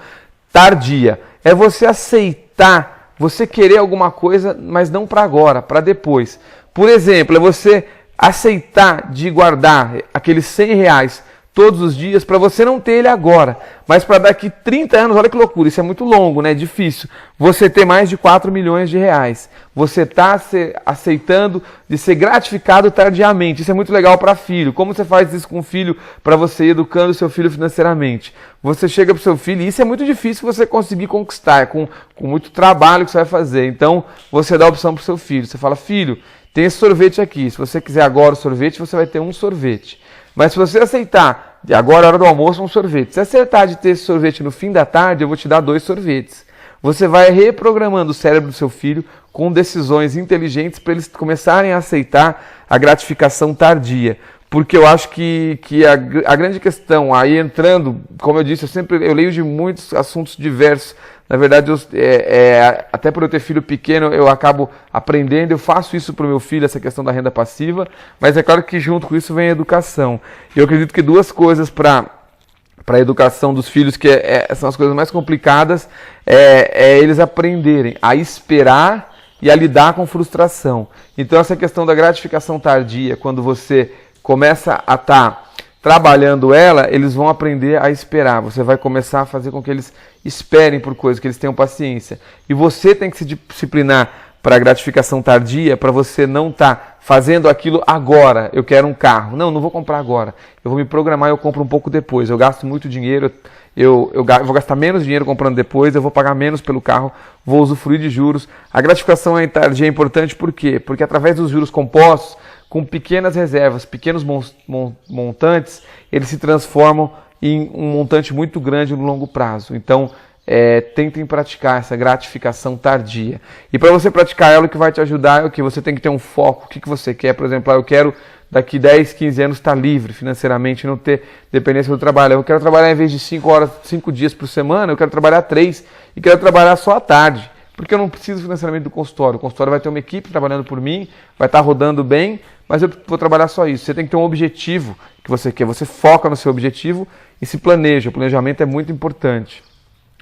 tardia? É você aceitar, você querer alguma coisa, mas não para agora, para depois. Por exemplo, é você aceitar de guardar aqueles R$100 todos os dias para você não ter ele agora, mas para daqui 30 anos, olha que loucura, isso é muito longo, né? Difícil. Você ter mais de 4 milhões de reais. Você está aceitando de ser gratificado tardiamente. Isso é muito legal para filho. Como você faz isso com o filho para você ir educando o seu filho financeiramente? Você chega para o seu filho, e isso é muito difícil você conseguir conquistar, é com muito trabalho que você vai fazer. Então, você dá a opção para o seu filho. Você fala, filho, tem esse sorvete aqui. Se você quiser agora o sorvete, você vai ter um sorvete. Mas se você aceitar, de agora a hora do almoço, um sorvete. Se acertar de ter esse sorvete no fim da tarde, eu vou te dar 2 sorvetes. Você vai reprogramando o cérebro do seu filho com decisões inteligentes para eles começarem a aceitar a gratificação tardia. Porque eu acho que a grande questão, aí entrando, como eu disse, eu leio de muitos assuntos diversos. Na verdade, até por eu ter filho pequeno, eu acabo aprendendo, eu faço isso para o meu filho, essa questão da renda passiva, mas é claro que junto com isso vem a educação. Eu acredito que 2 coisas para a educação dos filhos, que são as coisas mais complicadas, é eles aprenderem a esperar e a lidar com frustração. Então essa questão da gratificação tardia, quando você começa a estar trabalhando ela, eles vão aprender a esperar. Você vai começar a fazer com que eles esperem por coisas, que eles tenham paciência. E você tem que se disciplinar para a gratificação tardia, para você não estar fazendo aquilo agora. Eu quero um carro. Não vou comprar agora. Eu vou me programar e eu compro um pouco depois. Eu gasto muito dinheiro, eu vou gastar menos dinheiro comprando depois, eu vou pagar menos pelo carro, vou usufruir de juros. A gratificação tardia é importante por quê? Porque através dos juros compostos, com pequenas reservas, pequenos montantes, eles se transformam em um montante muito grande no longo prazo. Então, tentem praticar essa gratificação tardia. E para você praticar ela, o que vai te ajudar é o que? Você tem que ter um foco. O que você quer? Por exemplo, eu quero daqui 10, 15 anos estar livre financeiramente, não ter dependência do trabalho. Eu quero trabalhar em vez de 5 dias por semana, eu quero trabalhar 3 e quero trabalhar só à tarde. Porque eu não preciso financeiramente do consultório. O consultório vai ter uma equipe trabalhando por mim, vai estar rodando bem, mas eu vou trabalhar só isso. Você tem que ter um objetivo que você quer. Você foca no seu objetivo e se planeja. O planejamento é muito importante.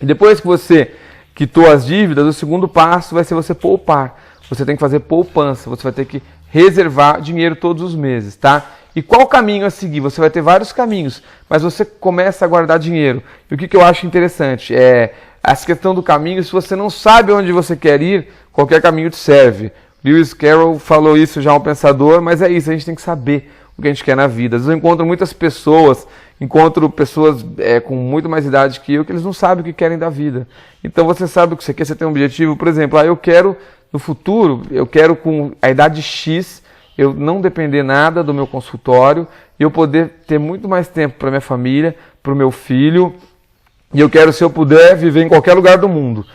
E depois que você quitou as dívidas, o segundo passo vai ser você poupar. Você tem que fazer poupança. Você vai ter que reservar dinheiro todos os meses, tá? E qual caminho a seguir? Você vai ter vários caminhos, mas você começa a guardar dinheiro. E o que eu acho interessante essa questão do caminho. Se você não sabe onde você quer ir, qualquer caminho te serve. Lewis Carroll falou isso, já um pensador, mas é isso, a gente tem que saber o que a gente quer na vida. Às vezes eu encontro muitas pessoas, com muito mais idade que eu, que eles não sabem o que querem da vida. Então você sabe o que você quer, você tem um objetivo, por exemplo, eu quero, no futuro, eu quero com a idade X, eu não depender nada do meu consultório, e eu poder ter muito mais tempo para minha família, para o meu filho, e eu quero, se eu puder, viver em qualquer lugar do mundo,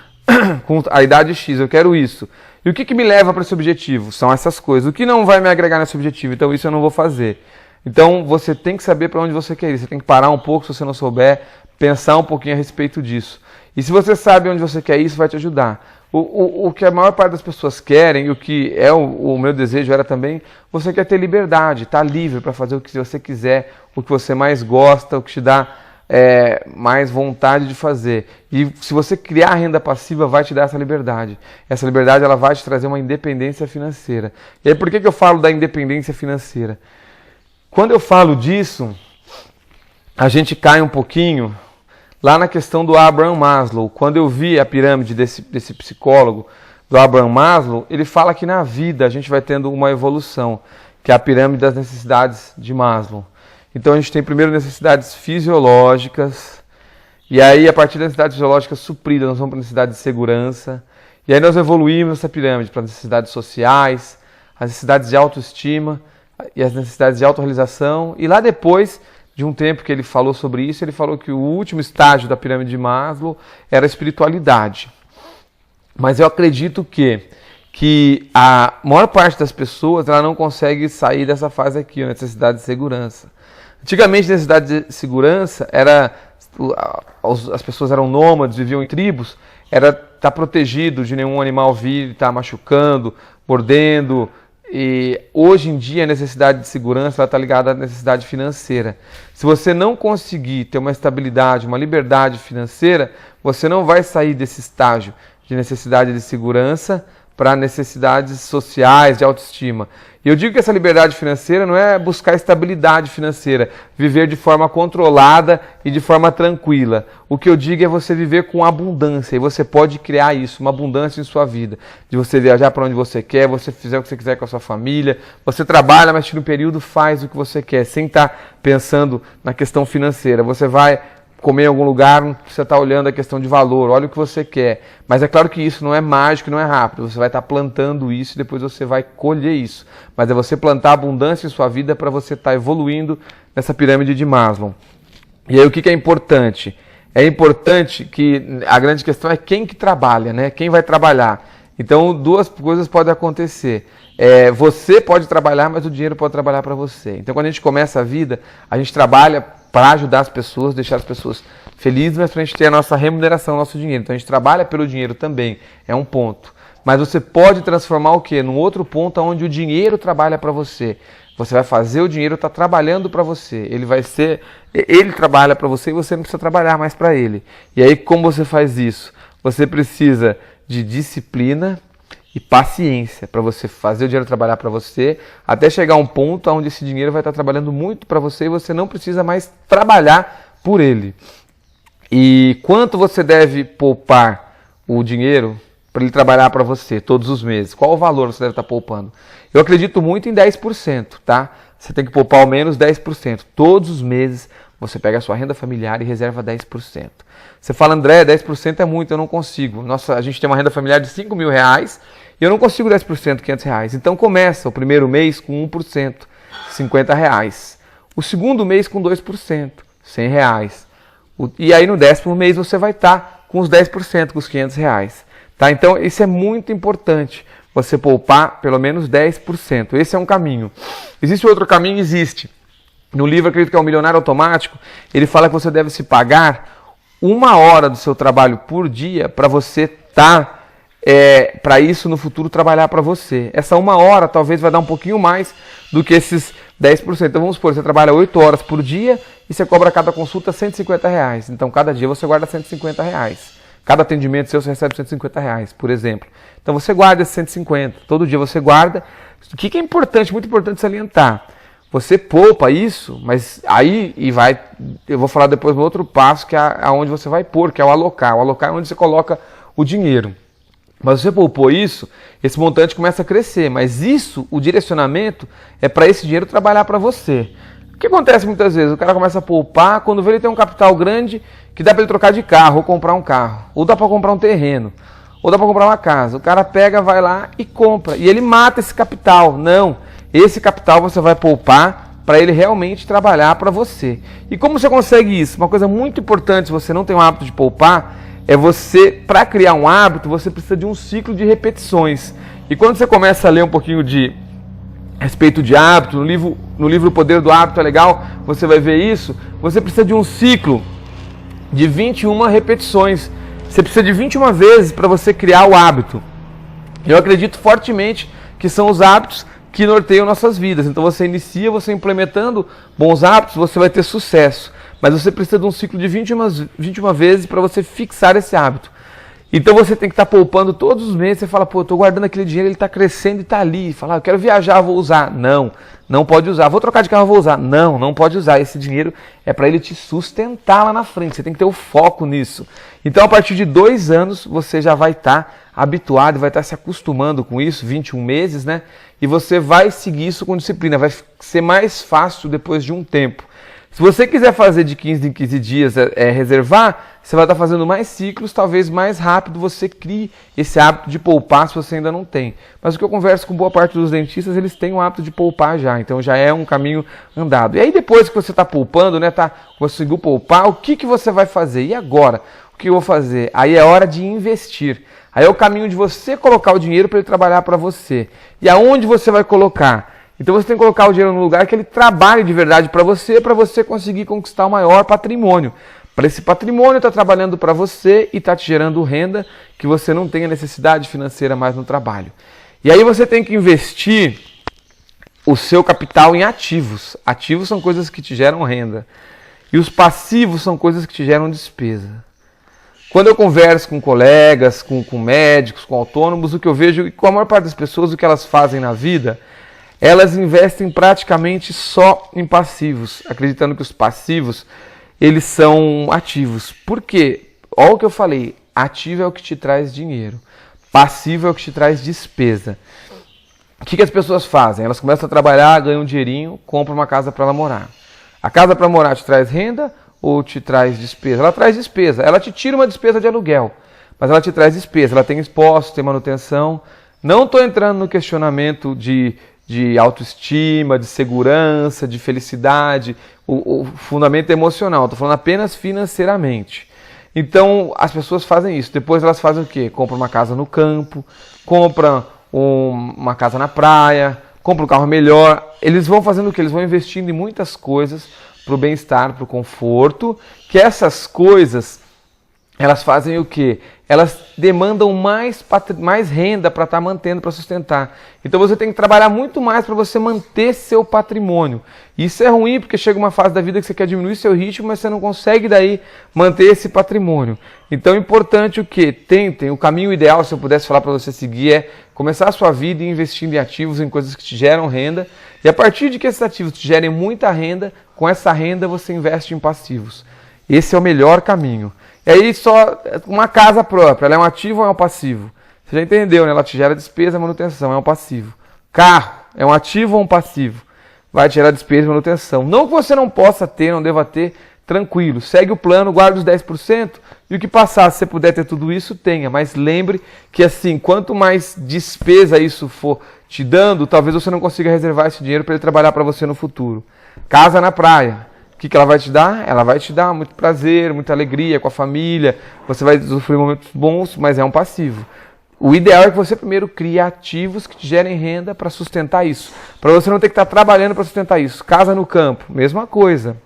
com a idade X, eu quero isso. E o que me leva para esse objetivo? São essas coisas. O que não vai me agregar nesse objetivo? Então isso eu não vou fazer. Então você tem que saber para onde você quer ir. Você tem que parar um pouco, se você não souber, pensar um pouquinho a respeito disso. E se você sabe onde você quer ir, isso vai te ajudar. O que a maior parte das pessoas querem, e o que é o meu desejo era também, você quer ter liberdade, estar livre para fazer o que você quiser, o que você mais gosta, o que te dá mais vontade de fazer. E se você criar renda passiva, vai te dar essa liberdade. Essa liberdade ela vai te trazer uma independência financeira. E aí por que eu falo da independência financeira? Quando eu falo disso, a gente cai um pouquinho lá na questão do Abraham Maslow. Quando eu vi a pirâmide desse psicólogo, do Abraham Maslow, ele fala que na vida a gente vai tendo uma evolução, que é a pirâmide das necessidades de Maslow. Então a gente tem primeiro necessidades fisiológicas, e aí a partir das necessidades fisiológicas supridas nós vamos para necessidades de segurança, e aí nós evoluímos essa pirâmide para necessidades sociais, as necessidades de autoestima e as necessidades de autorrealização, e lá depois de um tempo que ele falou sobre isso, ele falou que o último estágio da pirâmide de Maslow era a espiritualidade. Mas eu acredito que que a maior parte das pessoas ela não consegue sair dessa fase aqui, a necessidade de segurança. Antigamente, a necessidade de segurança era as pessoas eram nômades, viviam em tribos, era estar protegido de nenhum animal vir, estar machucando, mordendo. E hoje em dia a necessidade de segurança está ligada à necessidade financeira. Se você não conseguir ter uma estabilidade, uma liberdade financeira, você não vai sair desse estágio de necessidade de segurança para necessidades sociais, de autoestima. E eu digo que essa liberdade financeira não é buscar estabilidade financeira, viver de forma controlada e de forma tranquila. O que eu digo é você viver com abundância, e você pode criar isso, uma abundância em sua vida. De você viajar para onde você quer, você fizer o que você quiser com a sua família, você trabalha, mas tira um período, faz o que você quer, sem estar pensando na questão financeira. Você vai comer em algum lugar, não precisa estar olhando a questão de valor, olha o que você quer. Mas é claro que isso não é mágico, não é rápido. Você vai estar plantando isso e depois você vai colher isso. Mas é você plantar abundância em sua vida para você estar evoluindo nessa pirâmide de Maslow. E aí o que é importante? É importante que a grande questão é quem que trabalha, né? Quem vai trabalhar. Então duas coisas podem acontecer. Você pode trabalhar, mas o dinheiro pode trabalhar para você. Então quando a gente começa a vida, a gente trabalha para ajudar as pessoas, deixar as pessoas felizes, mas para a gente ter a nossa remuneração, o nosso dinheiro. Então a gente trabalha pelo dinheiro também, é um ponto. Mas você pode transformar o quê? Num outro ponto onde o dinheiro trabalha para você. Você vai fazer o dinheiro estar trabalhando para você. Ele trabalha para você e você não precisa trabalhar mais para ele. E aí como você faz isso? Você precisa de disciplina e paciência para você fazer o dinheiro trabalhar para você, até chegar a um ponto onde esse dinheiro vai estar trabalhando muito para você e você não precisa mais trabalhar por ele. E quanto você deve poupar o dinheiro para ele trabalhar para você todos os meses? Qual o valor você deve estar poupando? Eu acredito muito em 10%, tá? Você tem que poupar ao menos 10%. Todos os meses você pega a sua renda familiar e reserva 10%. Você fala, André, 10% é muito, eu não consigo. Nossa, a gente tem uma renda familiar de R$5.000 e eu não consigo 10%, R$500. Então começa o primeiro mês com 1%, R$50. O segundo mês com 2%, R$100. E aí no 10º mês você vai estar com os 10%, com os R$500. Tá? Então isso é muito importante, você poupar pelo menos 10%. Esse é um caminho. Existe outro caminho? Existe. No livro, acredito que é o Milionário Automático, ele fala que você deve se pagar 1 hora do seu trabalho por dia para você para isso no futuro trabalhar para você. Essa 1 hora talvez vai dar um pouquinho mais do que esses 10%. Então vamos supor, você trabalha 8 horas por dia e você cobra cada consulta R$150. Então cada dia você guarda R$150. Cada atendimento seu você recebe R$150, por exemplo. Então você guarda esses 150. Todo dia você guarda. O que é importante, muito importante salientar? Você poupa isso, mas aí eu vou falar depois no outro passo, que é aonde você vai pôr, que é o alocar. O alocar é onde você coloca o dinheiro. Mas você poupou isso, esse montante começa a crescer, mas isso, o direcionamento, é para esse dinheiro trabalhar para você. O que acontece muitas vezes? O cara começa a poupar, quando vê ele tem um capital grande, que dá para ele trocar de carro, ou comprar um carro, ou dá para comprar um terreno, ou dá para comprar uma casa. O cara pega, vai lá e compra, e ele mata esse capital. Não. Esse capital você vai poupar para ele realmente trabalhar para você. E como você consegue isso? Uma coisa muito importante, se você não tem o hábito de poupar, é você, para criar um hábito, você precisa de um ciclo de repetições. E quando você começa a ler um pouquinho de respeito de hábito, no livro O Poder do Hábito é legal, você vai ver isso, você precisa de um ciclo de 21 repetições. Você precisa de 21 vezes para você criar o hábito. Eu acredito fortemente que são os hábitos que norteiam nossas vidas. Então você inicia, você implementando bons hábitos, você vai ter sucesso. Mas você precisa de um ciclo de 21 vezes para você fixar esse hábito. Então você tem que estar poupando todos os meses. Você fala, pô, eu estou guardando aquele dinheiro, ele está crescendo e está ali. Fala, eu quero viajar, vou usar. Não, não pode usar. Vou trocar de carro, vou usar. Não, não pode usar. Esse dinheiro é para ele te sustentar lá na frente. Você tem que ter o foco nisso. Então a partir de 2 anos você já vai estar habituado, vai estar se acostumando com isso, 21 meses, né? E você vai seguir isso com disciplina. Vai ser mais fácil depois de um tempo. Se você quiser fazer de 15 em 15 dias, reservar, você vai estar fazendo mais ciclos, talvez mais rápido você crie esse hábito de poupar se você ainda não tem. Mas o que eu converso com boa parte dos dentistas, eles têm o hábito de poupar já, então já é um caminho andado. E aí depois que você está poupando, né, conseguiu poupar, o que você vai fazer? E agora? O que eu vou fazer? Aí é hora de investir. Aí é o caminho de você colocar o dinheiro para ele trabalhar para você. E aonde você vai colocar? Então você tem que colocar o dinheiro no lugar que ele trabalhe de verdade para você conseguir conquistar o maior patrimônio. Para esse patrimônio estar trabalhando para você e estar te gerando renda que você não tenha necessidade financeira mais no trabalho. E aí você tem que investir o seu capital em ativos. Ativos são coisas que te geram renda. E os passivos são coisas que te geram despesa. Quando eu converso com colegas, com médicos, com autônomos, o que eu vejo, e com a maior parte das pessoas, o que elas fazem na vida, elas investem praticamente só em passivos, acreditando que os passivos, eles são ativos. Por quê? Olha o que eu falei, ativo é o que te traz dinheiro, passivo é o que te traz despesa. O que as pessoas fazem? Elas começam a trabalhar, ganham um dinheirinho, compram uma casa para ela morar. A casa para morar te traz renda ou te traz despesa? Ela traz despesa. Ela te tira uma despesa de aluguel, mas ela te traz despesa. Ela tem impostos, tem manutenção. Não estou entrando no questionamento de autoestima, de segurança, de felicidade, o fundamento emocional. Estou falando apenas financeiramente. Então, as pessoas fazem isso. Depois elas fazem o quê? Compram uma casa no campo, compram uma casa na praia, compram um carro melhor. Eles vão fazendo o quê? Eles vão investindo em muitas coisas para o bem-estar, para o conforto, que essas coisas, elas fazem o quê? Elas demandam mais renda para estar mantendo, para sustentar. Então você tem que trabalhar muito mais para você manter seu patrimônio. Isso é ruim porque chega uma fase da vida que você quer diminuir seu ritmo, mas você não consegue daí manter esse patrimônio. Então é importante o quê? Tentem, o caminho ideal, se eu pudesse falar para você seguir, é começar a sua vida investindo em ativos, em coisas que te geram renda. E a partir de que esses ativos te gerem muita renda, com essa renda você investe em passivos. Esse é o melhor caminho. E aí só uma casa própria, ela é um ativo ou é um passivo? Você já entendeu, né? Ela te gera despesa, manutenção, é um passivo. Carro, é um ativo ou um passivo? Vai te gerar despesa e manutenção. Não que você não possa ter, não deva ter, tranquilo. Segue o plano, guarda os 10% e o que passar, se você puder ter tudo isso, tenha. Mas lembre que assim, quanto mais despesa isso for te dando, talvez você não consiga reservar esse dinheiro para ele trabalhar para você no futuro. Casa na praia. O que ela vai te dar? Ela vai te dar muito prazer, muita alegria com a família, você vai sofrer momentos bons, mas é um passivo. O ideal é que você primeiro crie ativos que te gerem renda para sustentar isso, para você não ter que estar trabalhando para sustentar isso. Casa no campo, mesma coisa.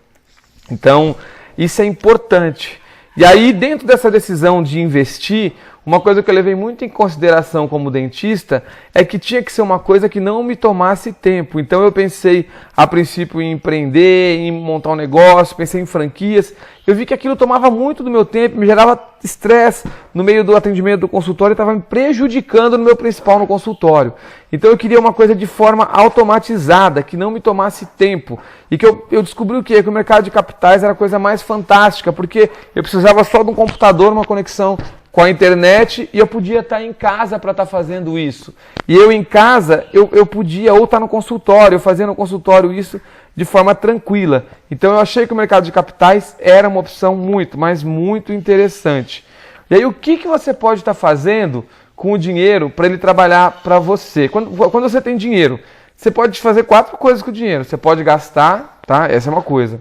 Então, isso é importante. E aí, dentro dessa decisão de investir, uma coisa que eu levei muito em consideração como dentista é que tinha que ser uma coisa que não me tomasse tempo. Então eu pensei, a princípio, em empreender, em montar um negócio, pensei em franquias. Eu vi que aquilo tomava muito do meu tempo, me gerava estresse no meio do atendimento do consultório e estava me prejudicando no meu principal no consultório. Então eu queria uma coisa de forma automatizada, que não me tomasse tempo. E que eu descobri o quê? Que o mercado de capitais era a coisa mais fantástica, porque eu precisava só de um computador, uma conexão com a internet e eu podia estar em casa para estar fazendo isso. E eu em casa, eu podia ou estar no consultório, eu fazia no consultório isso de forma tranquila. Então eu achei que o mercado de capitais era uma opção muito, mas muito interessante. E aí o que você pode estar fazendo com o dinheiro para ele trabalhar para você? Quando você tem dinheiro, você pode fazer 4 coisas com o dinheiro. Você pode gastar, tá? Essa é uma coisa.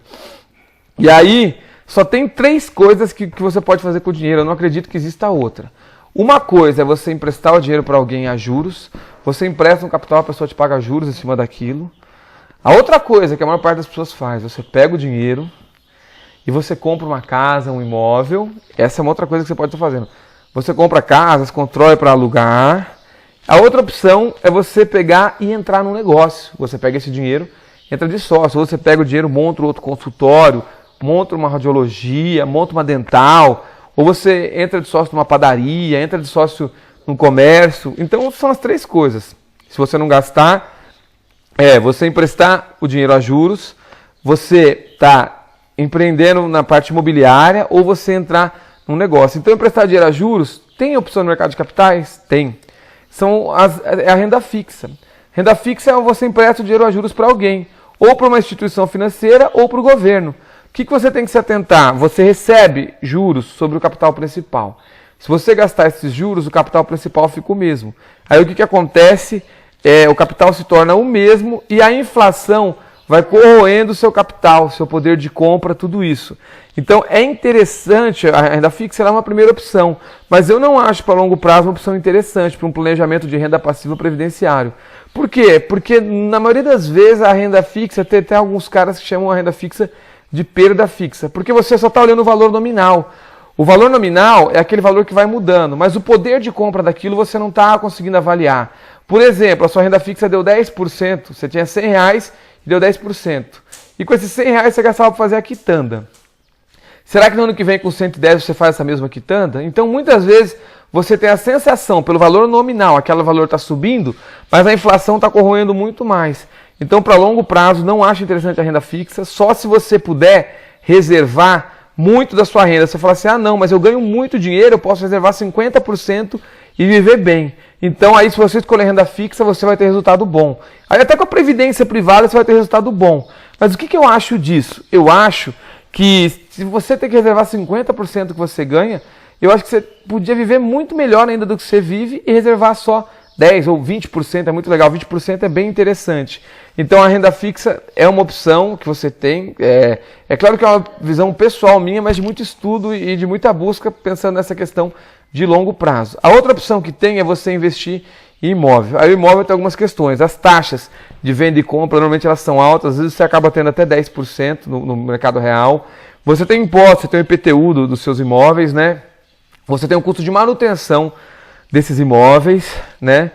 E aí só tem 3 coisas que você pode fazer com o dinheiro. Eu não acredito que exista outra. Uma coisa é você emprestar o dinheiro para alguém a juros. Você empresta um capital, a pessoa te paga juros em cima daquilo. A outra coisa que a maior parte das pessoas faz, você pega o dinheiro e você compra uma casa, um imóvel. Essa é uma outra coisa que você pode estar fazendo. Você compra casas, constrói para alugar. A outra opção é você pegar e entrar num negócio. Você pega esse dinheiro, entra de sócio. Ou você pega o dinheiro, monta outro consultório, monta uma radiologia, monta uma dental, ou você entra de sócio numa padaria, entra de sócio num comércio. Então são as 3 coisas. Se você não gastar, você emprestar o dinheiro a juros, você está empreendendo na parte imobiliária ou você entrar num negócio. Então emprestar dinheiro a juros, tem opção no mercado de capitais? Tem. É a renda fixa. Renda fixa é você empresta o dinheiro a juros para alguém, ou para uma instituição financeira ou para o governo. O que você tem que se atentar? Você recebe juros sobre o capital principal. Se você gastar esses juros, o capital principal fica o mesmo. Aí o que acontece? O capital se torna o mesmo e a inflação vai corroendo o seu capital, seu poder de compra, tudo isso. Então é interessante, a renda fixa é uma primeira opção, mas eu não acho para longo prazo uma opção interessante para um planejamento de renda passiva previdenciário. Por quê? Porque na maioria das vezes a renda fixa, tem até alguns caras que chamam a renda fixa de perda fixa, porque você só está olhando o valor nominal. O valor nominal é aquele valor que vai mudando, mas o poder de compra daquilo você não está conseguindo avaliar. Por exemplo, a sua renda fixa deu 10%, você tinha R$100 e deu 10%. E com esses R$100 você gastava para fazer a quitanda. Será que no ano que vem com 110 você faz essa mesma quitanda? Então muitas vezes você tem a sensação, pelo valor nominal, aquele valor está subindo, mas a inflação está corroendo muito mais. Então para longo prazo não acho interessante a renda fixa, só se você puder reservar muito da sua renda. Você fala assim, ah não, mas eu ganho muito dinheiro, eu posso reservar 50% e viver bem. Então aí se você escolher renda fixa, você vai ter resultado bom. Aí até com a previdência privada você vai ter resultado bom. Mas o que eu acho disso? Eu acho que se você tem que reservar 50% que você ganha, eu acho que você podia viver muito melhor ainda do que você vive e reservar só 10% ou 20%, é muito legal, 20% é bem interessante. Então a renda fixa é uma opção que você tem, é claro que é uma visão pessoal minha, mas de muito estudo e de muita busca pensando nessa questão de longo prazo. A outra opção que tem é você investir em imóvel. Aí o imóvel tem algumas questões, as taxas de venda e compra normalmente elas são altas, às vezes você acaba tendo até 10% no mercado real. Você tem imposto, você tem o IPTU dos seus imóveis, né? Você tem o custo de manutenção desses imóveis, né?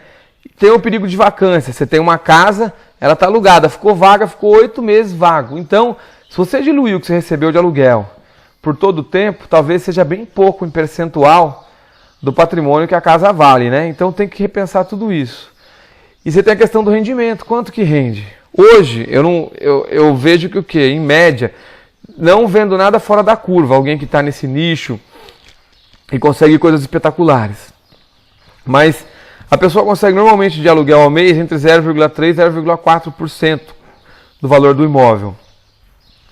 Tem o perigo de vacância. Você tem uma casa, ela está alugada, ficou vaga, ficou 8 meses vago. Então, se você diluiu o que você recebeu de aluguel por todo o tempo, talvez seja bem pouco em percentual do patrimônio que a casa vale, né? Então tem que repensar tudo isso. E você tem a questão do rendimento, quanto que rende? Hoje, eu vejo que o quê? Em média, não vendo nada fora da curva, alguém que está nesse nicho e consegue coisas espetaculares. Mas a pessoa consegue normalmente de aluguel ao mês entre 0,3% e 0,4% do valor do imóvel.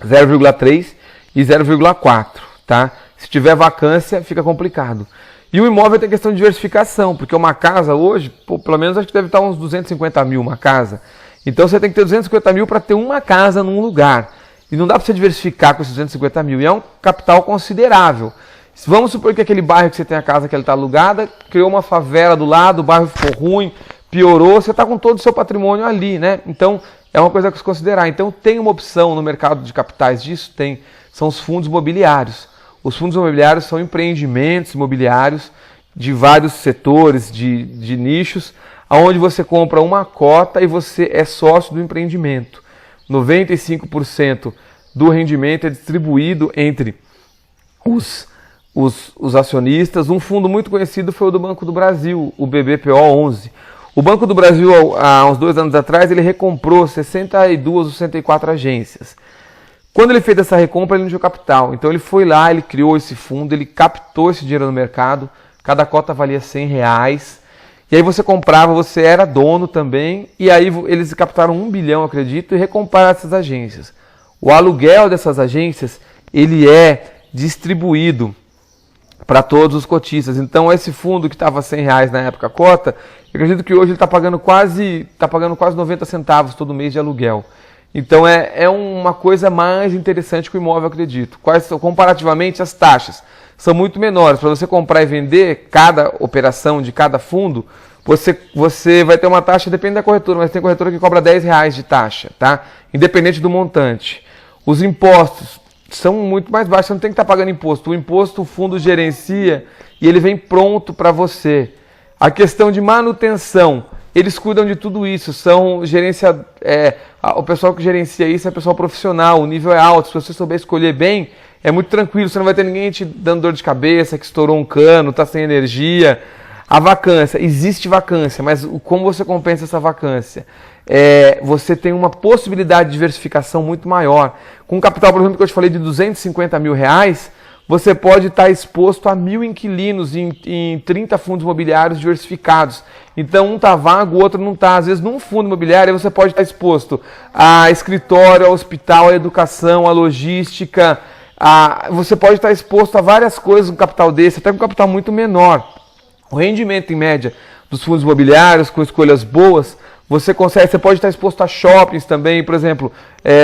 0,3% e 0,4%, tá? Se tiver vacância, fica complicado. E o imóvel tem questão de diversificação, porque uma casa hoje, pelo menos acho que deve estar uns 250 mil uma casa. Então você tem que ter 250 mil para ter uma casa num lugar. E não dá para você diversificar com esses 250 mil. E é um capital considerável. Vamos supor que aquele bairro que você tem a casa que ela está alugada, criou uma favela do lado, o bairro ficou ruim, piorou, você está com todo o seu patrimônio ali, né? Então é uma coisa a se considerar. Então tem uma opção no mercado de capitais disso? Tem. São os fundos imobiliários. Os fundos imobiliários são empreendimentos imobiliários de vários setores, de nichos, onde você compra uma cota e você é sócio do empreendimento. 95% do rendimento é distribuído entre os acionistas. Um fundo muito conhecido foi o do Banco do Brasil, o BBPO11. O Banco do Brasil, há uns 2 anos atrás, ele recomprou 62 ou 64 agências. Quando ele fez essa recompra, ele não tinha capital. Então ele foi lá, ele criou esse fundo, ele captou esse dinheiro no mercado, cada cota valia R$100. E aí você comprava, você era dono também, e aí eles captaram 1 bilhão, acredito, e recompraram essas agências. O aluguel dessas agências, ele é distribuído para todos os cotistas. Então esse fundo que estava R$100 na época a cota, eu acredito que hoje ele está pagando quase 90 centavos todo mês de aluguel. Então é uma coisa mais interessante que o imóvel, acredito. Comparativamente, as taxas são muito menores. Para você comprar e vender, cada operação de cada fundo, você vai ter uma taxa, depende da corretora, mas tem corretora que cobra R$10 de taxa, tá? Independente do montante. Os impostos são muito mais baixos, você não tem que estar pagando imposto. O imposto o fundo gerencia e ele vem pronto para você. A questão de manutenção, eles cuidam de tudo isso, o pessoal que gerencia isso é pessoal profissional, o nível é alto, se você souber escolher bem, é muito tranquilo, você não vai ter ninguém te dando dor de cabeça, que estourou um cano, está sem energia. A vacância, existe vacância, mas como você compensa essa vacância? Você tem uma possibilidade de diversificação muito maior. Com um capital, por exemplo, que eu te falei de R$250 mil, você pode estar exposto a 1.000 inquilinos em 30 fundos imobiliários diversificados. Então, um está vago, o outro não está. Às vezes, num fundo imobiliário, você pode estar exposto a escritório, a hospital, a educação, a logística. Você pode estar exposto a várias coisas no capital desse, até com um capital muito menor. O rendimento, em média, dos fundos imobiliários, com escolhas boas, Você pode estar exposto a shoppings também, por exemplo,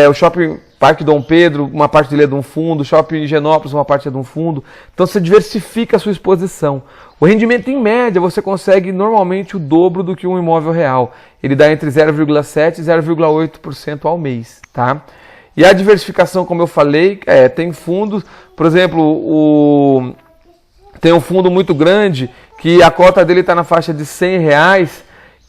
o Shopping Parque Dom Pedro, uma parte dele é de um fundo, o Shopping Higienópolis, uma parte é de um fundo. Então você diversifica a sua exposição. O rendimento em média você consegue normalmente o dobro do que um imóvel real. Ele dá entre 0,7% e 0,8% ao mês, tá? E a diversificação, como eu falei, tem fundos, por exemplo, tem um fundo muito grande que a cota dele está na faixa de R$100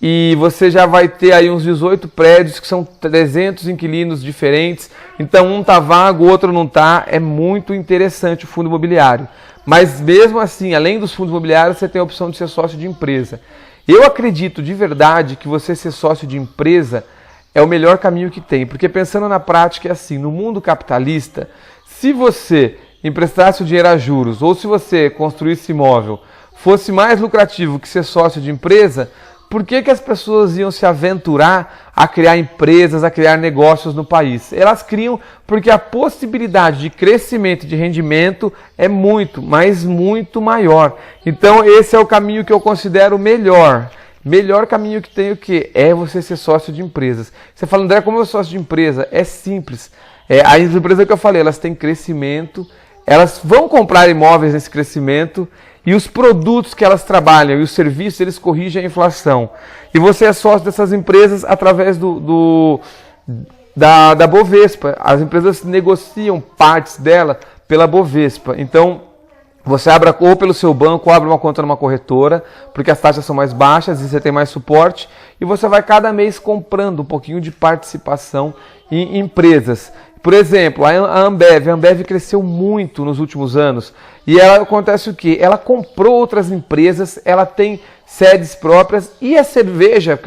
e você já vai ter aí uns 18 prédios que são 300 inquilinos diferentes. Então um está vago, o outro não está. É muito interessante o fundo imobiliário. Mas mesmo assim, além dos fundos imobiliários, você tem a opção de ser sócio de empresa. Eu acredito de verdade que você ser sócio de empresa é o melhor caminho que tem. Porque pensando na prática é assim, no mundo capitalista, se você emprestasse o dinheiro a juros ou se você construísse imóvel fosse mais lucrativo que ser sócio de empresa, por que as pessoas iam se aventurar a criar empresas, a criar negócios no país? Elas criam porque a possibilidade de crescimento e de rendimento é muito, mas muito maior. Então esse é o caminho que eu considero melhor. Melhor caminho que tem o quê? É você ser sócio de empresas. Você fala, André, como eu sou sócio de empresa? É simples. As empresas que eu falei, elas têm crescimento, elas vão comprar imóveis nesse crescimento, e os produtos que elas trabalham e os serviços, eles corrigem a inflação. E você é sócio dessas empresas através da Bovespa. As empresas negociam partes dela pela Bovespa. Então, você abre ou pelo seu banco ou abre uma conta numa corretora, porque as taxas são mais baixas e você tem mais suporte. E você vai cada mês comprando um pouquinho de participação em empresas. Por exemplo, a Ambev cresceu muito nos últimos anos. E acontece o quê? Ela comprou outras empresas, ela tem sedes próprias e a cerveja,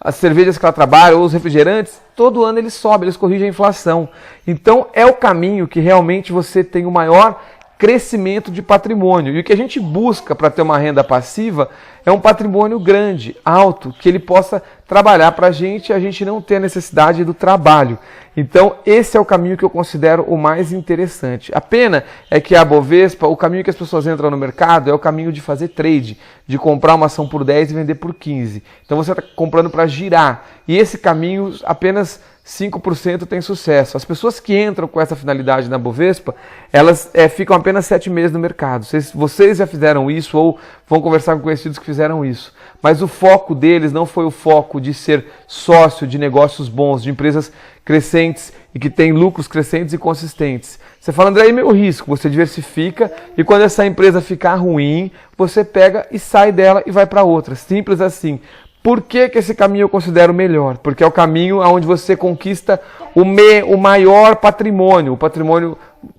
as cervejas que ela trabalha, ou os refrigerantes, todo ano eles sobem, eles corrigem a inflação. Então é o caminho que realmente você tem o maior crescimento de patrimônio. E o que a gente busca para ter uma renda passiva é um patrimônio grande, alto, que ele possa trabalhar para a gente não ter a necessidade do trabalho. Então esse é o caminho que eu considero o mais interessante. A pena é que a Bovespa, o caminho que as pessoas entram no mercado é o caminho de fazer trade, de comprar uma ação por 10 e vender por 15. Então você está comprando para girar. E esse caminho apenas 5% tem sucesso. As pessoas que entram com essa finalidade na Bovespa, elas ficam apenas 7 meses no mercado. Vocês já fizeram isso ou vão conversar com conhecidos que fizeram isso. Mas o foco deles não foi o foco de ser sócio de negócios bons, de empresas crescentes e que têm lucros crescentes e consistentes. Você fala, André, e meu risco? Você diversifica e quando essa empresa ficar ruim, você pega e sai dela e vai para outra. Simples assim. Por que esse caminho eu considero melhor? Porque é o caminho onde você conquista o maior patrimônio.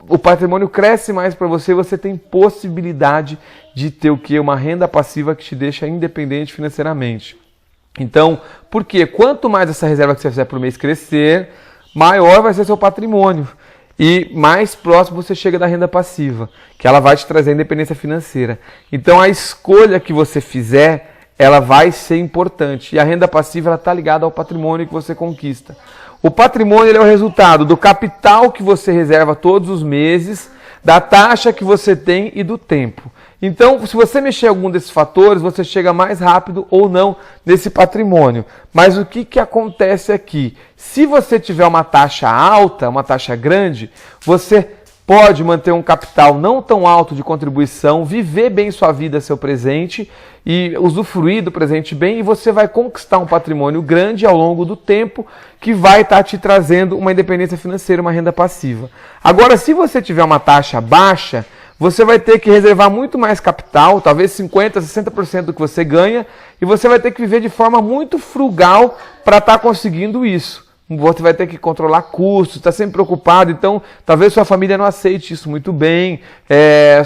O patrimônio cresce mais para você, você tem possibilidade de ter o quê? Uma renda passiva que te deixa independente financeiramente. Então, por quê? Quanto mais essa reserva que você fizer por mês crescer, maior vai ser seu patrimônio. E mais próximo você chega da renda passiva, que ela vai te trazer independência financeira. Então, a escolha que você fizer, ela vai ser importante. E a renda passiva está ligada ao patrimônio que você conquista. O patrimônio ele é o resultado do capital que você reserva todos os meses, da taxa que você tem e do tempo. Então, se você mexer em algum desses fatores, você chega mais rápido ou não nesse patrimônio. Mas o que acontece aqui? Se você tiver uma taxa alta, uma taxa grande, você pode manter um capital não tão alto de contribuição, viver bem sua vida, seu presente e usufruir do presente bem, e você vai conquistar um patrimônio grande ao longo do tempo que vai estar te trazendo uma independência financeira, uma renda passiva. Agora, se você tiver uma taxa baixa, você vai ter que reservar muito mais capital, talvez 50%, 60% do que você ganha, e você vai ter que viver de forma muito frugal para estar conseguindo isso. Você vai ter que controlar custos, está sempre preocupado, então talvez sua família não aceite isso muito bem,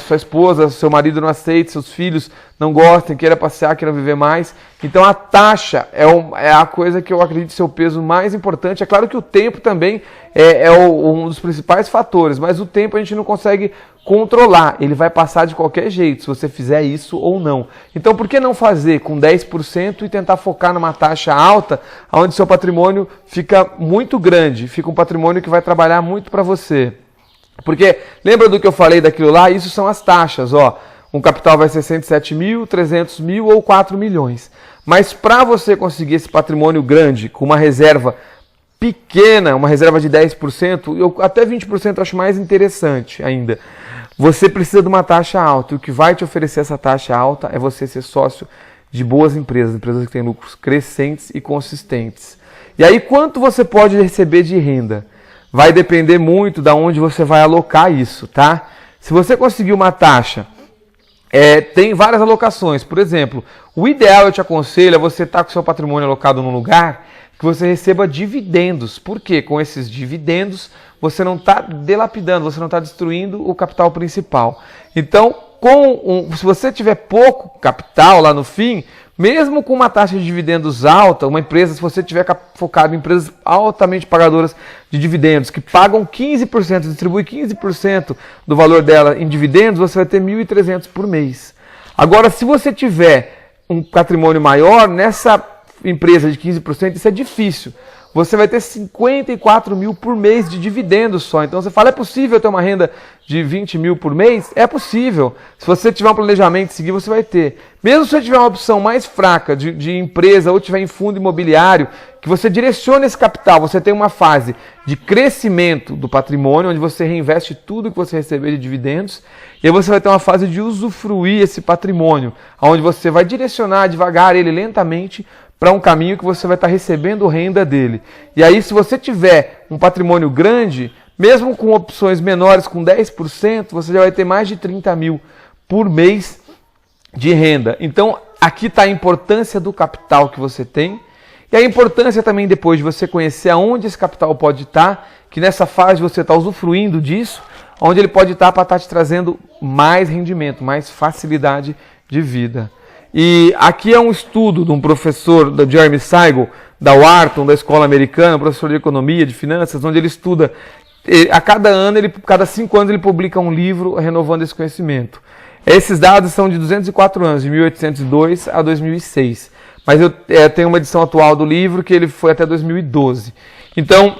sua esposa, seu marido não aceite, seus filhos não gostem, queira passear, queira viver mais. Então a taxa é a coisa que eu acredito ser o peso mais importante. É claro que o tempo também é um dos principais fatores, mas o tempo a gente não consegue controlar, ele vai passar de qualquer jeito, se você fizer isso ou não. Então por que não fazer com 10% e tentar focar numa taxa alta, onde seu patrimônio fica muito grande, fica um patrimônio que vai trabalhar muito para você? Porque lembra do que eu falei daquilo lá? Isso são as taxas, ó. um capital vai ser 107 mil, 300 mil ou 4 milhões. Mas para você conseguir esse patrimônio grande, com uma reserva pequena, uma reserva de 10%, eu até 20% acho mais interessante ainda. Você precisa de uma taxa alta, e o que vai te oferecer essa taxa alta é você ser sócio de boas empresas, empresas que têm lucros crescentes e consistentes. E aí, quanto você pode receber de renda? Vai depender muito de onde você vai alocar isso, tá? Se você conseguir uma taxa, tem várias alocações. Por exemplo, o ideal, eu te aconselho, é você estar com o seu patrimônio alocado num lugar que você receba dividendos. Por quê? Com esses dividendos, você não está delapidando, você não está destruindo o capital principal. Então, se você tiver pouco capital lá no fim, mesmo com uma taxa de dividendos alta, uma empresa, se você tiver focado em empresas altamente pagadoras de dividendos, que pagam 15%, distribui 15% do valor dela em dividendos, você vai ter 1.300 por mês. Agora, se você tiver um patrimônio maior, nessa empresa de 15%, isso é difícil. Você vai ter 54 mil por mês de dividendos só. Então você fala, é possível ter uma renda de 20 mil por mês? É possível. Se você tiver um planejamento e seguir, você vai ter. Mesmo se você tiver uma opção mais fraca de empresa ou tiver em fundo imobiliário, que você direcione esse capital, você tem uma fase de crescimento do patrimônio, onde você reinveste tudo que você receber de dividendos, e aí você vai ter uma fase de usufruir esse patrimônio, onde você vai direcionar devagar ele lentamente para um caminho que você vai estar recebendo renda dele. E aí, se você tiver um patrimônio grande, mesmo com opções menores, com 10%, você já vai ter mais de 30 mil por mês de renda. Então, aqui está a importância do capital que você tem e a importância também depois de você conhecer aonde esse capital pode estar, que nessa fase você está usufruindo disso, onde ele pode estar para estar te trazendo mais rendimento, mais facilidade de vida. E aqui é um estudo de um professor, da Jeremy Siegel, da Wharton, da escola americana, professor de economia, de finanças, onde ele estuda, a cada ano, cada 5 anos ele publica um livro renovando esse conhecimento. Esses dados são de 204 anos, de 1802 a 2006. Mas eu tenho uma edição atual do livro que ele foi até 2012. Então,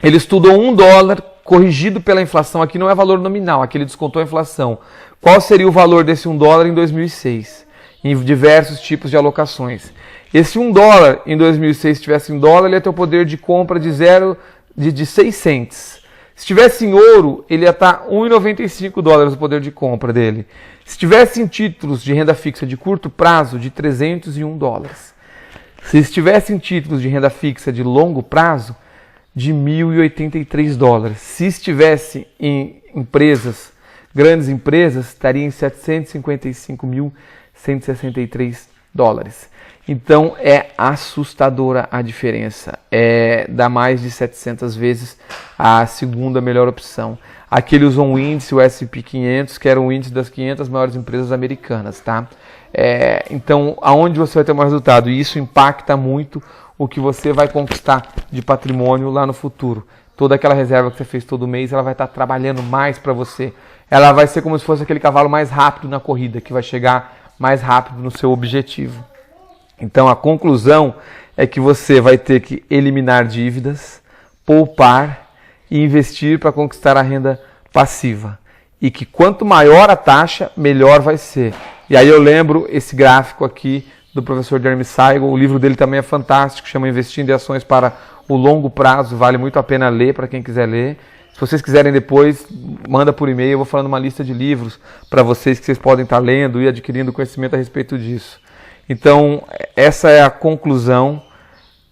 ele estudou $1 corrigido pela inflação. Aqui não é valor nominal, aqui ele descontou a inflação. Qual seria o valor desse $1 em 2006? Em diversos tipos de alocações. Esse $1 em 2006, se tivesse em dólar, ele ia ter o poder de compra de 6 cents. Se tivesse em ouro, ele ia estar $1,95 o poder de compra dele. Se tivesse em títulos de renda fixa de curto prazo, de $301. Se estivesse em títulos de renda fixa de longo prazo, de $1.083. Se estivesse em empresas, grandes empresas, estaria em $755.163. Então é assustadora a diferença. Dá mais de 700 vezes a segunda melhor opção. Aqui ele usou um índice, o S&P 500, que era o índice das 500 maiores empresas americanas, tá? Então, aonde você vai ter mais resultado? E isso impacta muito o que você vai conquistar de patrimônio lá no futuro. Toda aquela reserva que você fez todo mês, ela vai estar trabalhando mais para você. Ela vai ser como se fosse aquele cavalo mais rápido na corrida, que vai chegar mais rápido no seu objetivo. Então a conclusão é que você vai ter que eliminar dívidas, poupar e investir para conquistar a renda passiva. E que quanto maior a taxa, melhor vai ser. E aí eu lembro esse gráfico aqui do professor Jeremy Siegel, o livro dele também é fantástico, chama Investindo em Ações para o Longo Prazo, vale muito a pena ler para quem quiser ler. Se vocês quiserem depois, manda por e-mail, eu vou falando uma lista de livros para vocês que vocês podem estar lendo e adquirindo conhecimento a respeito disso. Então, essa é a conclusão.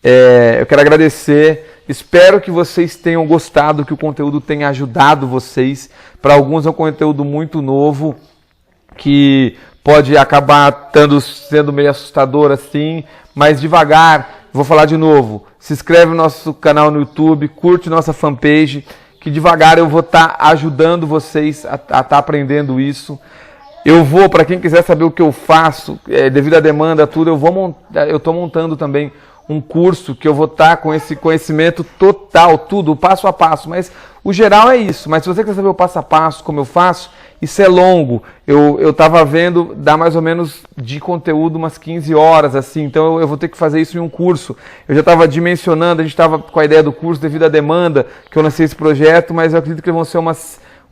Eu quero agradecer, espero que vocês tenham gostado, que o conteúdo tenha ajudado vocês. Para alguns é um conteúdo muito novo, que pode acabar sendo meio assustador assim, mas devagar, vou falar de novo, se inscreve no nosso canal no YouTube, curte nossa fanpage, que devagar eu vou estar ajudando vocês a estar aprendendo isso. Eu vou, para quem quiser saber o que eu faço, devido à demanda, tudo, eu estou montando também um curso que eu vou estar com esse conhecimento total, tudo, passo a passo, mas o geral é isso. Mas se você quer saber o passo a passo, como eu faço, isso é longo. Eu estava vendo, dá mais ou menos de conteúdo umas 15 horas, assim, então eu vou ter que fazer isso em um curso. Eu já estava dimensionando, a gente estava com a ideia do curso devido à demanda, que eu lancei esse projeto, mas eu acredito que vão ser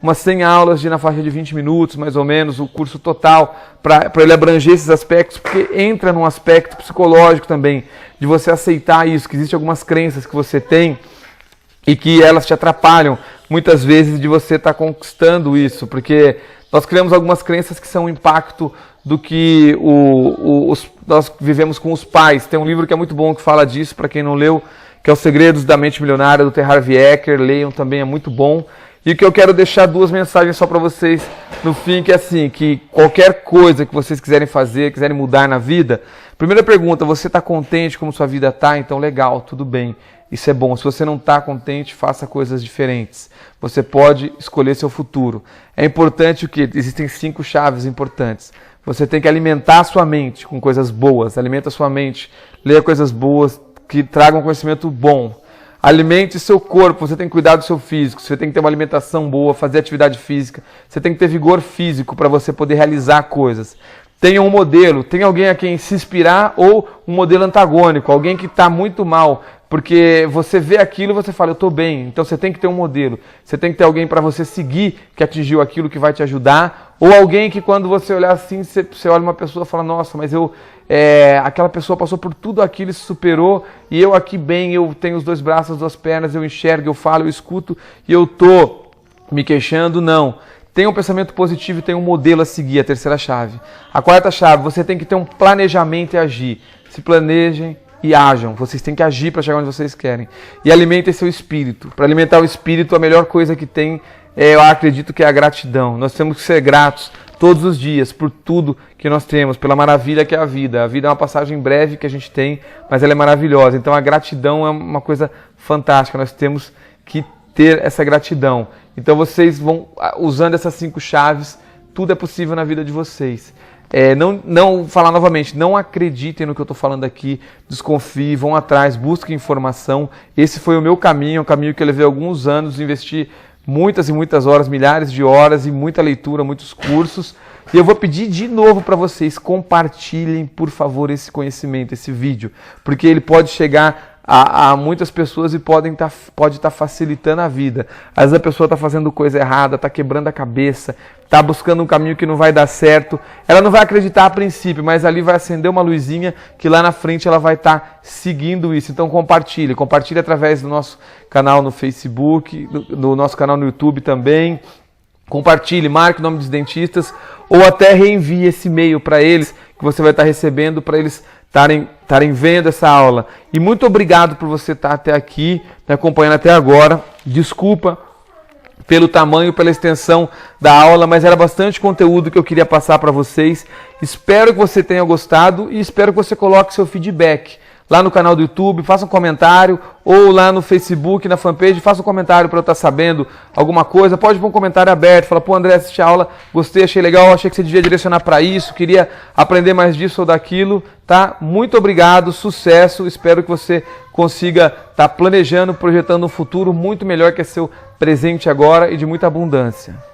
umas 100 aulas na faixa de 20 minutos, mais ou menos, o curso total, para ele abranger esses aspectos, porque entra num aspecto psicológico também, de você aceitar isso, que existem algumas crenças que você tem e que elas te atrapalham, muitas vezes, de você estar conquistando isso, porque nós criamos algumas crenças que são o impacto do que nós vivemos com os pais. Tem um livro que é muito bom que fala disso, para quem não leu, que é Os Segredos da Mente Milionária, do T. Harv Eker. Leiam também, é muito bom. E que eu quero deixar 2 mensagens só para vocês no fim, que é assim, que qualquer coisa que vocês quiserem fazer, quiserem mudar na vida, primeira pergunta, você está contente como sua vida está? Então legal, tudo bem, isso é bom. Se você não está contente, faça coisas diferentes. Você pode escolher seu futuro. É importante o quê? Existem 5 chaves importantes. Você tem que alimentar a sua mente com coisas boas, alimenta a sua mente, leia coisas boas que tragam conhecimento bom. Alimente seu corpo, você tem que cuidar do seu físico, você tem que ter uma alimentação boa, fazer atividade física, você tem que ter vigor físico para você poder realizar coisas. Tenha um modelo, tenha alguém a quem se inspirar ou um modelo antagônico, alguém que está muito mal, porque você vê aquilo e você fala, eu estou bem, então você tem que ter um modelo, você tem que ter alguém para você seguir que atingiu aquilo que vai te ajudar, ou alguém que quando você olhar assim, você olha uma pessoa e fala, nossa, mas aquela pessoa passou por tudo aquilo e se superou, e eu aqui bem, eu tenho os 2 braços, as 2 pernas, eu enxergo, eu falo, eu escuto, e eu estou me queixando, não. Tenha um pensamento positivo e tenha um modelo a seguir, a 3ª chave. A 4ª chave, você tem que ter um planejamento e agir. Se planejem e ajam. Vocês têm que agir para chegar onde vocês querem. E alimentem seu espírito. Para alimentar o espírito, a melhor coisa que tem, eu acredito que é a gratidão. Nós temos que ser gratos todos os dias por tudo que nós temos, pela maravilha que é a vida. A vida é uma passagem breve que a gente tem, mas ela é maravilhosa. Então a gratidão é uma coisa fantástica. Nós temos que ter essa gratidão. Então vocês vão, usando essas 5 chaves, tudo é possível na vida de vocês. Não falar novamente, não acreditem no que eu estou falando aqui, desconfiem, vão atrás, busquem informação. Esse foi o meu caminho, é um caminho que eu levei alguns anos, investi muitas e muitas horas, milhares de horas e muita leitura, muitos cursos. E eu vou pedir de novo para vocês, compartilhem, por favor, esse conhecimento, esse vídeo, porque ele pode chegar a muitas pessoas e pode estar facilitando a vida. Às vezes a pessoa está fazendo coisa errada, está quebrando a cabeça, está buscando um caminho que não vai dar certo. Ela não vai acreditar a princípio, mas ali vai acender uma luzinha que lá na frente ela vai estar seguindo isso. Então compartilhe através do nosso canal no Facebook, do nosso canal no YouTube também. Compartilhe, marque o nome dos dentistas ou até reenvie esse e-mail para eles que você vai estar recebendo para eles estarem vendo essa aula. E muito obrigado por você estar até aqui, me acompanhando até agora. Desculpa pelo tamanho, pela extensão da aula, mas era bastante conteúdo que eu queria passar para vocês. Espero que você tenha gostado e espero que você coloque seu feedback lá no canal do YouTube, faça um comentário, ou lá no Facebook, na fanpage, faça um comentário para eu estar sabendo alguma coisa. Pode pôr um comentário aberto, fala, pô André, assisti a aula, gostei, achei legal, achei que você devia direcionar para isso, queria aprender mais disso ou daquilo, tá? Muito obrigado, sucesso, espero que você consiga estar planejando, projetando um futuro muito melhor que é seu presente agora e de muita abundância.